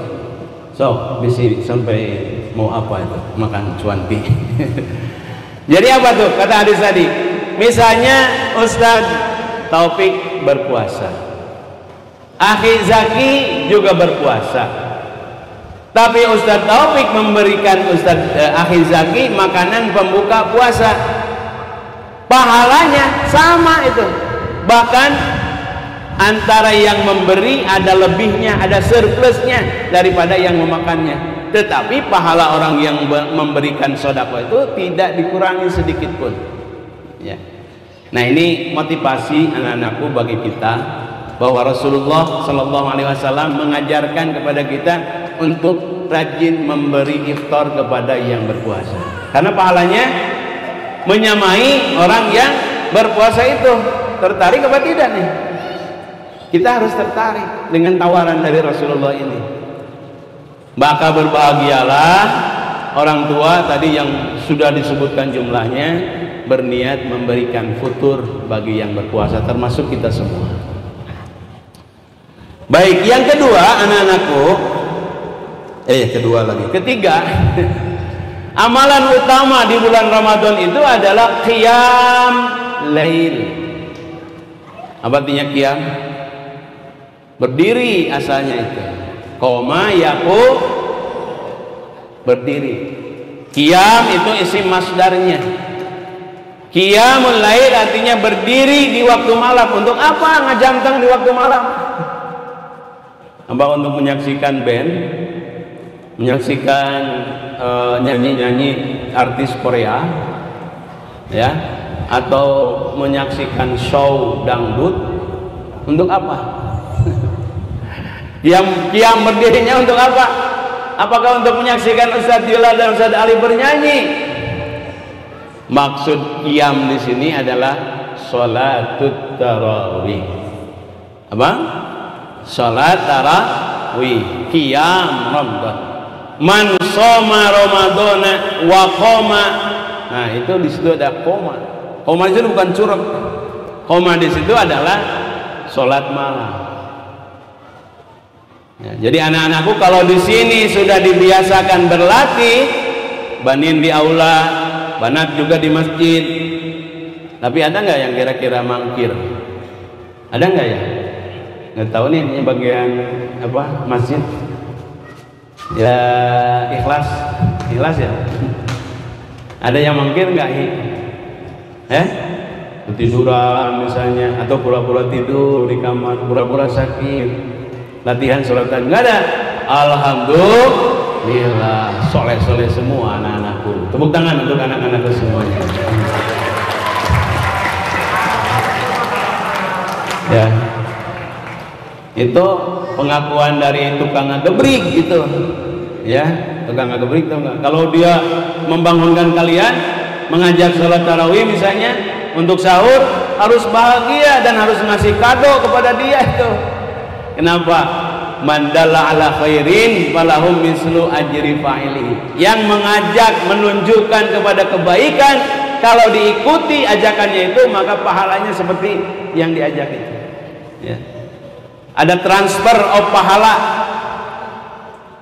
Speaker 5: So, bisa sampai mau apa itu? Makan cuanki. Jadi apa tuh kata hadis tadi? Misalnya Ustadz Taufik berpuasa, Akhi Zaki juga berpuasa, tapi Ustadz Taufik memberikan Akhi Zaki makanan pembuka puasa, pahalanya sama itu, Bahkan antara yang memberi ada lebihnya, ada surplusnya daripada yang memakannya. Tetapi pahala orang yang memberikan sedekah itu tidak dikurangi sedikit pun. Ya. Nah, ini motivasi anak-anakku bagi kita bahwa Rasulullah Shallallahu Alaihi Wasallam mengajarkan kepada kita untuk rajin memberi iftar kepada yang berpuasa. Karena pahalanya menyamai orang yang berpuasa itu. Tertarik apa tidak nih? Kita harus tertarik dengan tawaran dari Rasulullah ini. Maka berbahagialah orang tua tadi yang sudah disebutkan jumlahnya, berniat memberikan futur bagi yang berpuasa, termasuk kita semua. Baik, yang kedua anak-anakku, ketiga, amalan utama di bulan Ramadan itu adalah qiyam lail. Apa artinya qiyam? Berdiri asalnya itu. Qoma yaku, berdiri. Qiyam itu isim masdarnya. Qiyamul lail artinya berdiri di waktu malam. Untuk apa ngajamtang di waktu malam? Apa untuk menyaksikan band, menyaksikan nyanyi-nyanyi artis Korea, ya, atau menyaksikan show dangdut? Untuk apa? Qiyam berdirinya untuk apa? Apakah untuk menyaksikan Ustadz Dila dan Ustadz Ali bernyanyi? Maksud qiyam di sini adalah sholatut tarawih. Apa? Sholat tarawih, qiyam Ramadan. Man shoma Ramadana wa qoma. Nah, itu di situ ada koma. Koma itu bukan curug. Koma di situ adalah sholat malam. Ya, jadi anak-anakku kalau di sini sudah dibiasakan berlatih, banin di aula, banat juga di masjid. Tapi ada nggak yang kira-kira mangkir? Ada nggak ya? Nggak tahu nih, ini bagian apa masjid? Ya ikhlas ya. Ada yang mangkir nggak? Ketiduran misalnya, atau pura-pura tidur di kamar, pura-pura sakit. Latihan sholatan nggak ada. Alhamdulillah, soleh-soleh semua anak-anakku. Tepuk tangan untuk anak-anakku semuanya. Ya, itu pengakuan dari tukang ngegebrik gitu. Ya, tukang ngegebrik tuh nggak? Kalau dia membangunkan kalian, mengajak sholat tarawih misalnya untuk sahur, harus bahagia dan harus ngasih kado kepada dia itu. Kenapa? Mandalla ala khairin falahum mislu ajri fa'ili. Yang mengajak, menunjukkan kepada kebaikan, kalau diikuti ajakannya itu maka pahalanya seperti yang diajak itu. Ya. Ada transfer of pahala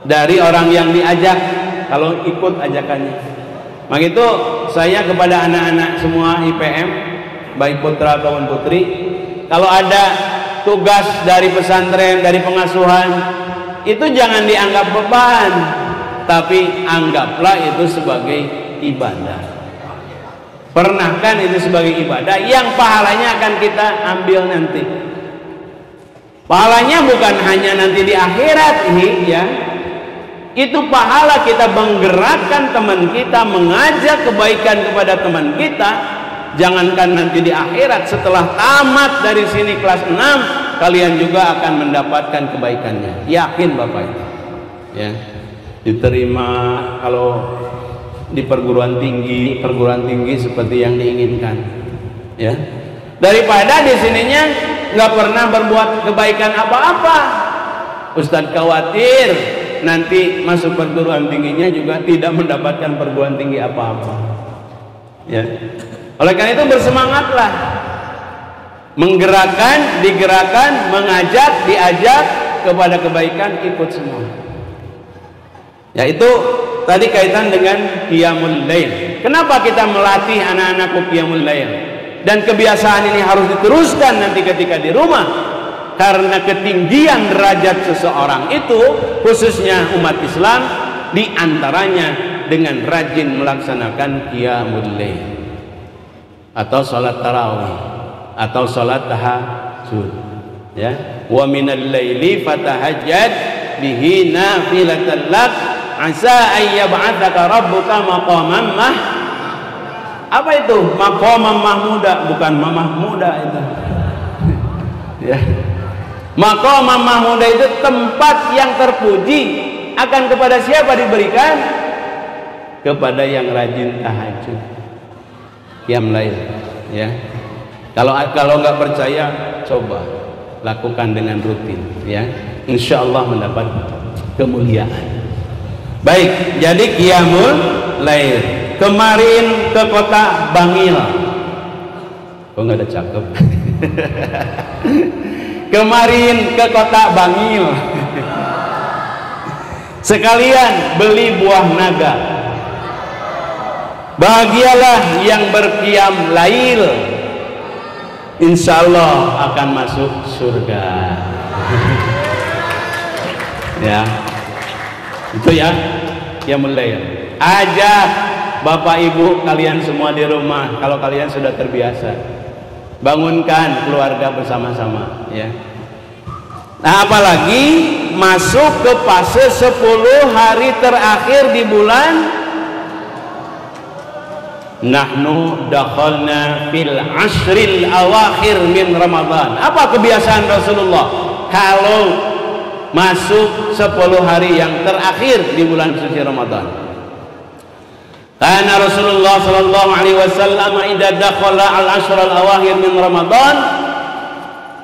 Speaker 5: dari orang yang diajak kalau ikut ajakannya. Maka itu saya kepada anak-anak semua IPM, baik putra ataupun putri, kalau ada tugas dari pesantren, dari pengasuhan, itu jangan dianggap beban, tapi anggaplah itu sebagai ibadah. Pernahkan itu sebagai ibadah yang pahalanya akan kita ambil nanti. Pahalanya bukan hanya nanti di akhirat ini, ya. Itu pahala kita menggerakkan teman kita, mengajak kebaikan kepada teman kita. Jangankan nanti di akhirat, setelah tamat dari sini kelas 6, kalian juga akan mendapatkan kebaikannya. Yakin Bapak itu. Ya. Diterima kalau di perguruan tinggi seperti yang diinginkan. Ya. Daripada di sininya nggak pernah berbuat kebaikan apa-apa. Ustadz khawatir nanti masuk perguruan tingginya juga tidak mendapatkan perguruan tinggi apa-apa. Ya. Oleh karena itu bersemangatlah, menggerakkan, digerakkan, mengajak, diajak kepada kebaikan, ikut semua. Yaitu tadi kaitan dengan qiyamul lail. Kenapa kita melatih anak-anakku qiyamul lail? Dan kebiasaan ini harus diteruskan nanti ketika di rumah. Karena ketinggian derajat seseorang itu, khususnya umat Islam, diantaranya dengan rajin melaksanakan qiyamul lail atau sholat tarawih. atau salat tahajud, ya. Wa minal laili fatahajjad bihi nafilatan lak asa ay yab'atsaka rabbuka maqaman apa itu? Maqaman mahmuda, bukan mamah muda itu. Ya. Maqaman mahmuda itu tempat yang terpuji. Akan kepada siapa diberikan? Kepada yang rajin tahajud, qiyam lail, ya. Kalau nggak percaya, coba lakukan dengan rutin, ya. Insya Allah mendapat kemuliaan. Baik, jadi qiyamul lail. Kemarin ke kota Bangil. Kok nggak ada cakep? Kemarin ke kota Bangil. Sekalian beli buah naga. Bahagialah yang berqiyam lail, insya Allah akan masuk surga. Ya, itu ya, qiyamul lail. Ajak bapak ibu kalian semua di rumah, kalau kalian sudah terbiasa, bangunkan keluarga bersama-sama, ya. Nah, apalagi masuk ke fase 10 hari terakhir di bulan. Nahnu dakhalna fil ashril awakhir min Ramadan. Apa kebiasaan Rasulullah kalau masuk 10 hari yang terakhir di bulan suci Ramadan? Karena Rasulullah sallallahu alaihi wasallam idza dakhala al ashrul awakhir min Ramadan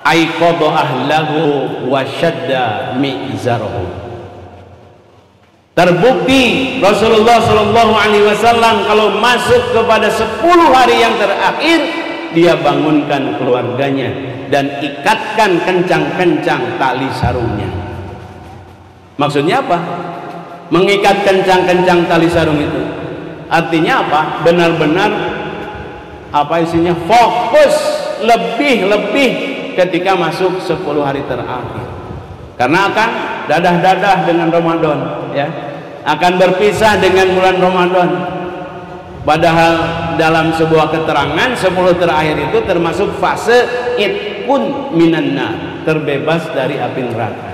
Speaker 5: aiqadha ahlahu wa shadda mizarahu. Terbukti Rasulullah sallallahu alaihi wasallam kalau masuk kepada 10 hari yang terakhir, dia bangunkan keluarganya dan ikatkan kencang-kencang tali sarungnya. Maksudnya apa? Mengikat kencang-kencang tali sarung itu artinya apa? Benar-benar apa isinya? Fokus lebih ketika masuk 10 hari terakhir, karena akan dadah-dadah dengan Ramadan, ya, akan berpisah dengan bulan Ramadan. Padahal dalam sebuah keterangan 10 terakhir itu termasuk fase itqun minan nar, terbebas dari api neraka.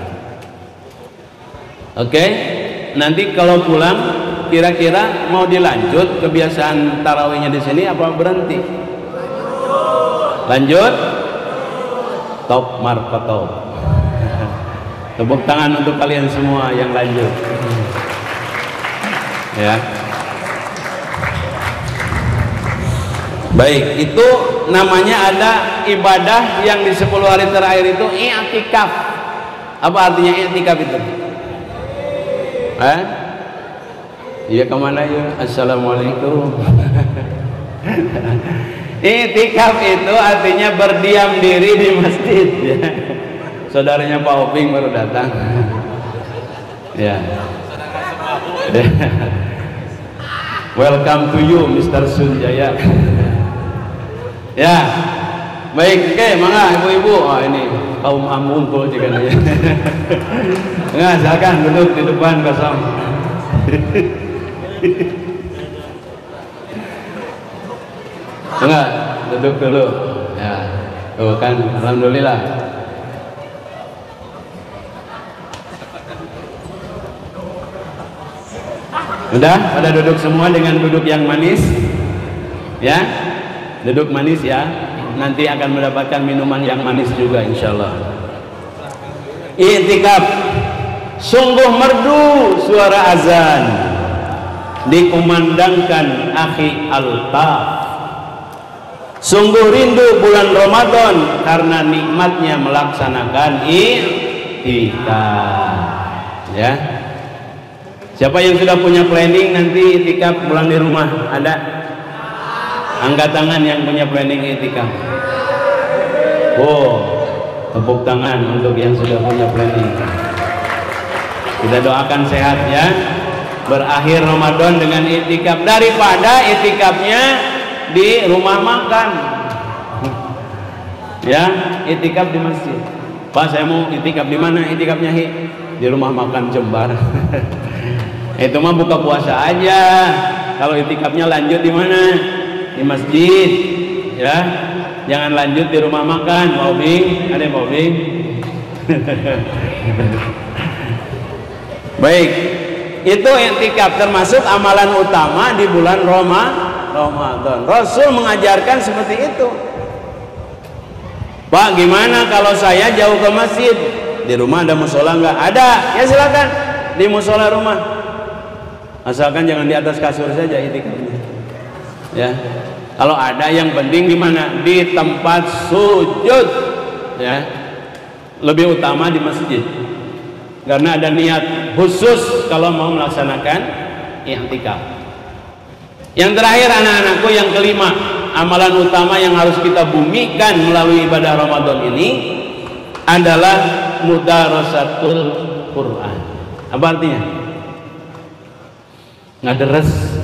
Speaker 5: Oke, nanti kalau pulang kira-kira mau dilanjut kebiasaan tarawihnya di sini apa berhenti? Lanjut? Top markotop. Tepuk tangan untuk kalian semua yang lanjut, ya. Baik, itu namanya ada ibadah yang di 10 hari terakhir itu i'tikaf. Apa artinya i'tikaf itu? Iya, kemana ya? Assalamualaikum. I'tikaf itu artinya berdiam diri di masjid, ya. Saudaranya Pak Oping baru datang. Ya. Welcome to you Mr. Sunjaya. Ya. Baik, oke, mangga ibu-ibu. Oh, ini kaum amumpul juga nih. Nah, silakan duduk di depan kosong. Enggak, duduk dulu. Ya. Tuh kan, alhamdulillah. Udah pada duduk semua dengan duduk yang manis, ya, duduk manis, ya. Nanti akan mendapatkan minuman yang manis juga insyaallah. I'tikaf, sungguh merdu suara azan dikumandangkan akhi Altaf. Sungguh rindu bulan Ramadan karena nikmatnya melaksanakan i'tikaf, ya. Siapa yang sudah punya planning nanti i'tikaf pulang di rumah? Ada? Angkat tangan yang punya planning i'tikaf. Oh, tepuk tangan untuk yang sudah punya planning. Kita doakan sehat, ya. Berakhir Ramadan dengan i'tikaf daripada i'tikafnya di rumah makan. Ya, i'tikaf di masjid. Pak, saya mau i'tikaf di mana? I'tikafnya di rumah makan Jembar. Itu mah buka puasa aja. Kalau i'tikafnya lanjut di mana? Di masjid, ya. Jangan lanjut di rumah makan, mau bing, ada yang mau bing. Baik, itu i'tikaf termasuk amalan utama di bulan Ramadan. Rasul mengajarkan seperti itu. Pak, gimana kalau saya jauh ke masjid? Di rumah ada musola nggak? Ada, ya silakan di musola rumah. Asalkan jangan di atas kasur saja i'tikafnya. Ya. Kalau ada, yang penting di mana? Di tempat sujud, ya. Lebih utama di masjid. Karena ada niat khusus kalau mau melaksanakan i'tikaf. Yang terakhir anak-anakku, yang kelima, amalan utama yang harus kita bumikan melalui ibadah Ramadan ini adalah mudarasatul Quran. Apa artinya? Ngaderes.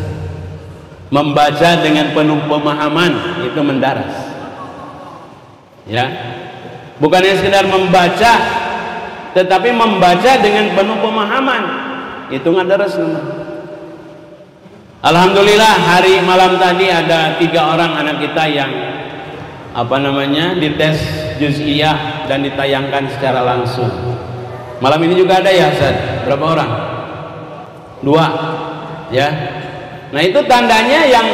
Speaker 5: Membaca dengan penuh pemahaman, itu mendaras. Ya. Bukannya sekedar membaca, tetapi membaca dengan penuh pemahaman, itu ngaderes. Alhamdulillah hari malam tadi ada 3 orang anak kita yang dites juz'iyah dan ditayangkan secara langsung. Malam ini juga ada ya, Ustaz? Berapa orang? 2, ya. Nah, itu tandanya yang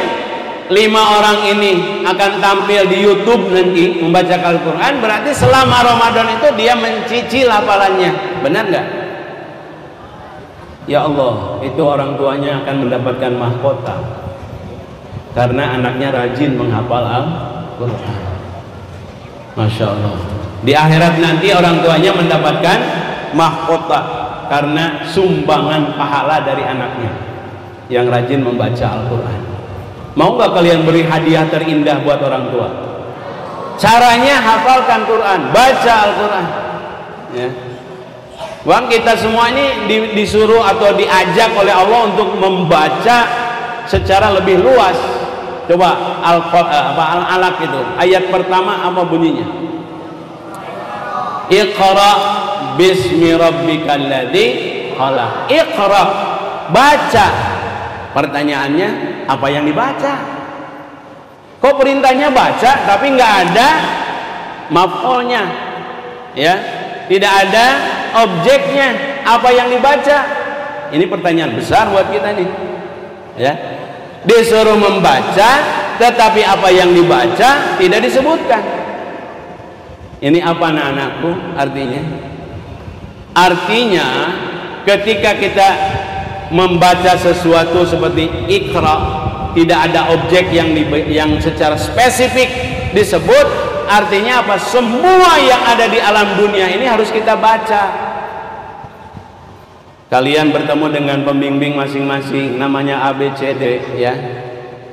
Speaker 5: 5 orang ini akan tampil di YouTube nanti membaca Al-Quran, berarti selama Ramadan itu dia mencicil hafalannya. Benar nggak? Ya Allah, itu orang tuanya akan mendapatkan mahkota karena anaknya rajin menghafal Al-Quran. Masya Allah. Di akhirat nanti orang tuanya mendapatkan mahkota karena sumbangan pahala dari anaknya yang rajin membaca Al-Quran. Mau nggak kalian beri hadiah terindah buat orang tua? Caranya hafalkan Quran, baca Al-Quran, ya. Bang, kita semua ini disuruh atau diajak oleh Allah untuk membaca secara lebih luas. Coba Al-Alaq itu ayat pertama apa bunyinya? Iqra bismi rabbikal ladzi khalaq. Iqra, baca. Pertanyaannya, apa yang dibaca? Kok perintahnya baca tapi nggak ada maf'ulnya, ya, tidak ada objeknya, apa yang dibaca? Ini pertanyaan besar buat kita nih, ya. Disuruh membaca tetapi apa yang dibaca tidak disebutkan. Ini apa anak-anakku artinya? Artinya ketika kita membaca sesuatu seperti Iqra, tidak ada objek yang secara spesifik disebut, artinya apa? Semua yang ada di alam dunia ini harus kita baca. Kalian bertemu dengan pembimbing masing-masing, namanya ABCD, ya.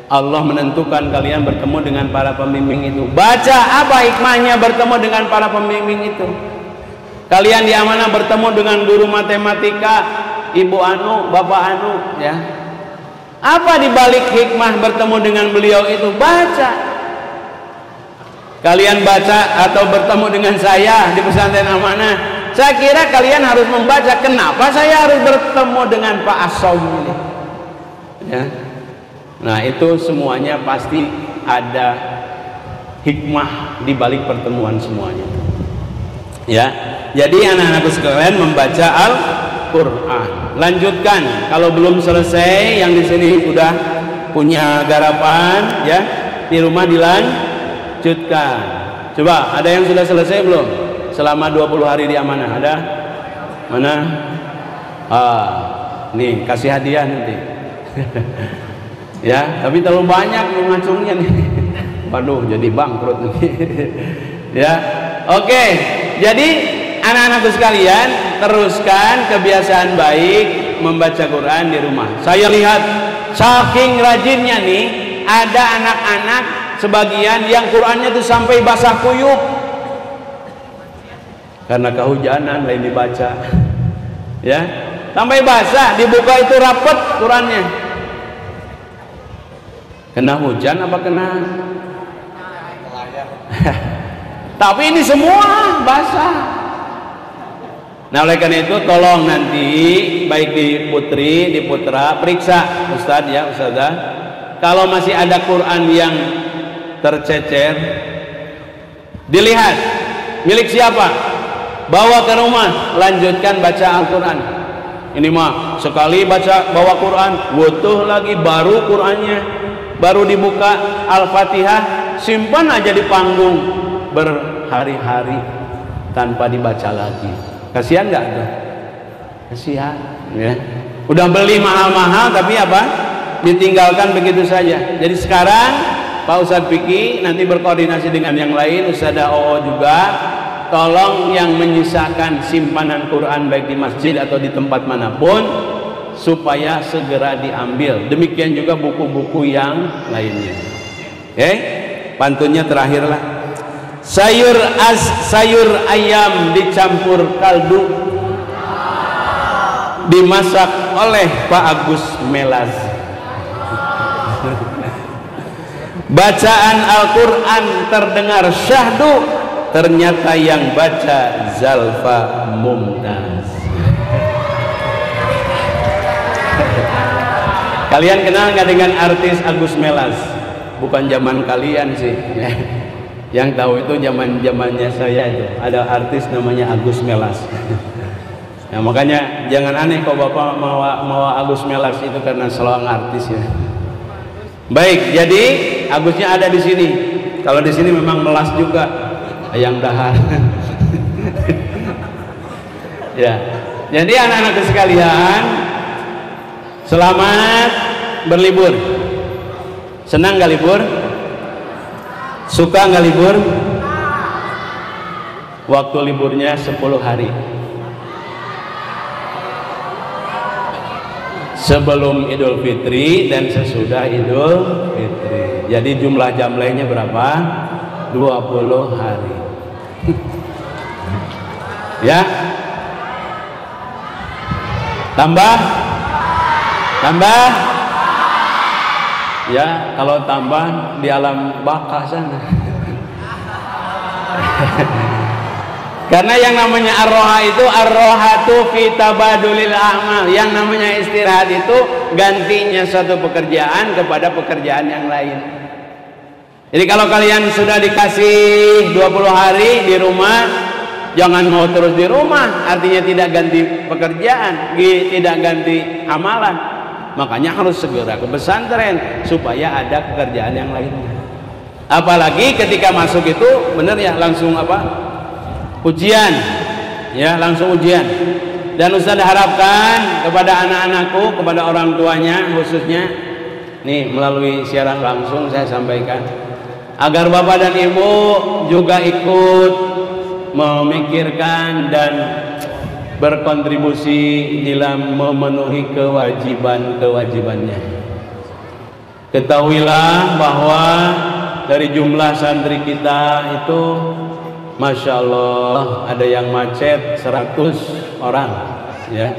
Speaker 5: Allah menentukan kalian bertemu dengan para pembimbing itu. Baca, apa hikmahnya bertemu dengan para pembimbing itu? Kalian diamanah bertemu dengan guru matematika, Ibu Anu, Bapak Anu, ya. Apa dibalik hikmah bertemu dengan beliau itu? Baca. Kalian baca atau bertemu dengan saya di pesantren Amanah, saya kira kalian harus membaca. Kenapa saya harus bertemu dengan Pak Asom ini? Ya. Nah, itu semuanya pasti ada hikmah dibalik pertemuan semuanya. Ya. Jadi anak-anakku sekalian membaca Al-Quran. Lanjutkan, kalau belum selesai yang di sini udah punya garapan, ya, di rumah dilanjutkan. Coba, ada yang sudah selesai belum? Selama 20 hari di Amanah, ada? Mana? Nih, kasih hadiah nanti. Ya, tapi terlalu banyak ngacungnya nih. Waduh, jadi bangkrut nanti. Ya, oke. Jadi anak-anakku sekalian, teruskan kebiasaan baik membaca Quran di rumah. Saya lihat saking rajinnya nih, ada anak-anak sebagian yang Qurannya tuh sampai basah kuyup karena kehujanan, lain dibaca, ya, sampai basah, dibuka itu rapet Qurannya. Kena hujan apa kena? Tapi ini semua basah. Nah, oleh karena itu tolong nanti baik di Putri, di Putra, periksa Ustadz, ya, Ustadzah, kalau masih ada Quran yang tercecer, Dilihat milik siapa, bawa ke rumah, lanjutkan baca Al-Quran. Ini mah sekali bawa Quran, butuh lagi baru Qurannya, baru dibuka Al-Fatihah, simpan aja di panggung berhari-hari tanpa dibaca lagi. Kasihan nggak tuh? Kasihan ya. Udah beli mahal-mahal tapi apa? Ditinggalkan begitu saja. Jadi sekarang Pak Ustadz Piki nanti berkoordinasi dengan yang lain, Ustadzah OO juga, tolong yang menyisakan simpanan Quran baik di masjid atau di tempat manapun supaya segera diambil. Demikian juga buku-buku yang lainnya. Oke, pantunnya terakhirlah. Sayur ayam dicampur kaldu dimasak oleh Pak Agus Melaz. Bacaan Al-Quran terdengar syahdu, ternyata yang baca Zalfa Mumtaz. Kalian kenal nggak dengan artis Agus Melaz? Bukan zaman kalian sih. Yang tahu itu zamannya saya itu. Ada artis namanya Agus Melaz. Nah, makanya jangan aneh kalau Bapak mau Agus Melaz itu karena selalu artis ya. Baik, jadi Agusnya ada di sini. Kalau di sini memang melas juga, ayam dahar. Ya, jadi anak-anak sekalian, selamat berlibur. Senang nggak libur? Suka nggak libur? Waktu liburnya 10 hari. Sebelum Idul Fitri dan sesudah Idul Fitri. Jadi jumlah jamlehnya berapa? 20 hari. Ya. Tambah? Ya, kalau tambah di alam baka sana. Karena yang namanya ar-roha itu ar-rohatu fi tabadulil a'mal. Yang namanya istirahat itu gantinya suatu pekerjaan kepada pekerjaan yang lain. Jadi kalau kalian sudah dikasih 20 hari di rumah, jangan mau terus di rumah. Artinya tidak ganti pekerjaan, tidak ganti amalan. Makanya harus segera ke pesantren supaya ada pekerjaan yang lainnya. Apalagi ketika masuk itu benar ya langsung apa? Ujian, ya langsung ujian. Dan Ustaz harapkan kepada anak-anakku, kepada orang tuanya khususnya, nih melalui siaran langsung saya sampaikan, agar bapak dan ibu juga ikut memikirkan dan berkontribusi dalam memenuhi kewajiban-kewajibannya. Ketahuilah bahwa dari jumlah santri kita itu Masya Allah ada yang macet 100 orang ya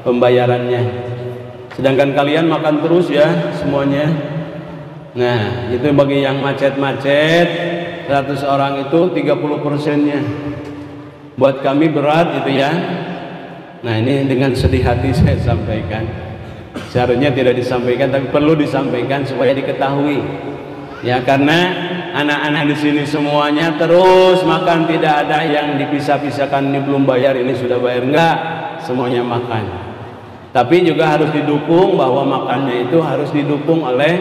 Speaker 5: pembayarannya, sedangkan kalian makan terus ya semuanya. Nah itu bagi yang macet-macet 100 orang itu 30%-nya buat kami berat itu ya. Nah ini dengan sedih hati saya sampaikan, seharusnya tidak disampaikan tapi perlu disampaikan supaya diketahui ya, karena anak-anak di sini semuanya terus makan, tidak ada yang dipisah-pisahkan, ini belum bayar, ini sudah bayar, enggak, semuanya makan. Tapi juga harus didukung, bahwa makannya itu harus didukung oleh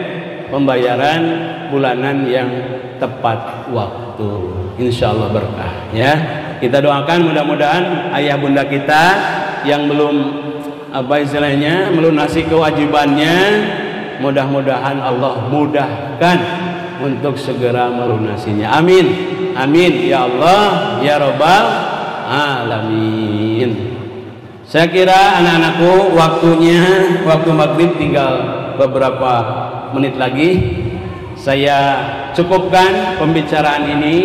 Speaker 5: pembayaran bulanan yang tepat waktu. Insya Allah berkah ya. Kita doakan mudah-mudahan ayah bunda kita yang belum apa istilahnya melunasi kewajibannya, mudah-mudahan Allah mudahkan untuk segera melunasinya. Amin, amin ya Allah ya Rabbal alamin. Saya kira anak-anakku waktu maghrib tinggal beberapa menit lagi. Saya cukupkan pembicaraan ini,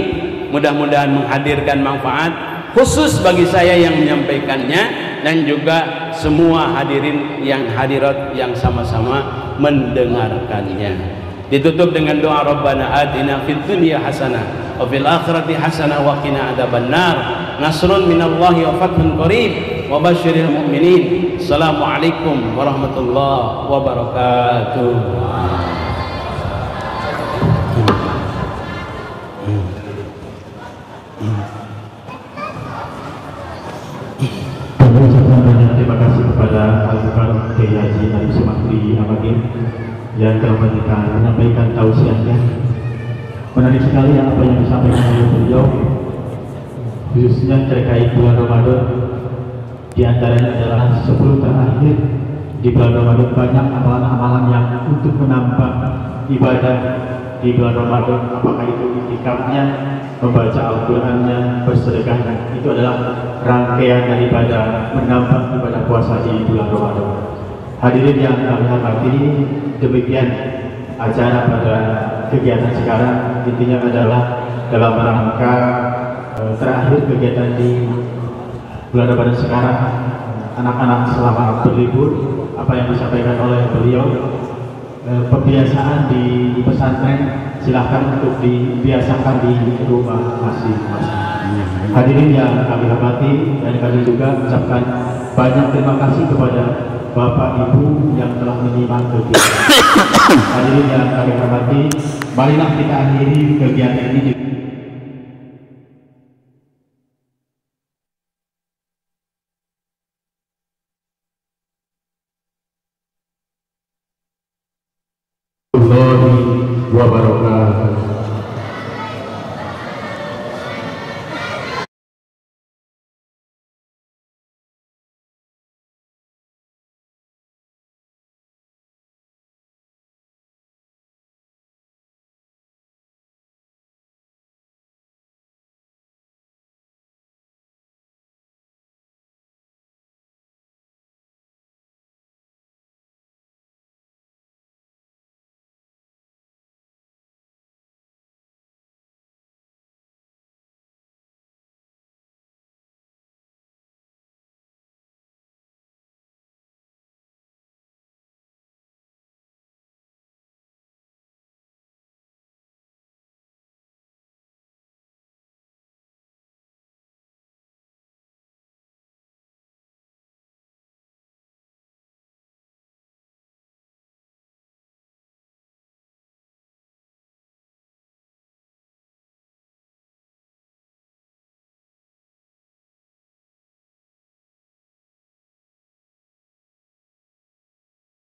Speaker 5: mudah-mudahan menghadirkan manfaat khusus bagi saya yang menyampaikannya dan juga semua hadirin yang hadirat yang sama-sama mendengarkannya. Ditutup dengan doa Rabbana atina fid dunya hasanah wa fil akhirati hasanah wa qina adzabannar. Nasrun minallahi wa fathun qarib wa basyiril mu'minin. Assalamualaikum warahmatullahi wabarakatuh.
Speaker 1: terima kasih kepada Al-Mukarram Kiai Haji Arif Sumakri Amagin yang telah menyampaikan tausiahnya. Menarik sekali apa yang disampaikan oleh beliau, khususnya terkait bulan Ramadan. Di antaranya adalah 10 terakhir di bulan Ramadan banyak amalan-amalan yang untuk menambah ibadah di bulan Ramadan, apakah itu itikafnya, membaca Al-Qur'annya, bersedekahnya. Itu adalah rangkaian daripada menambah ibadah puasa di bulan Ramadan. Hadirin yang kami hormati, demikian acara pada kegiatan sekarang. Intinya adalah dalam rangka terakhir kegiatan di bulan Ramadan sekarang, anak-anak selama berlibur, apa yang disampaikan oleh beliau, pembiasaan di pesantren silahkan untuk dibiasakan di rumah masing-masing. Hadirin yang kami hormati, dan kami juga ucapkan banyak terima kasih kepada Bapak Ibu yang telah menyimak kegiatan. Hadirin yang kami hormati, marilah kita akhiri kegiatan ini. Wabarakatuh.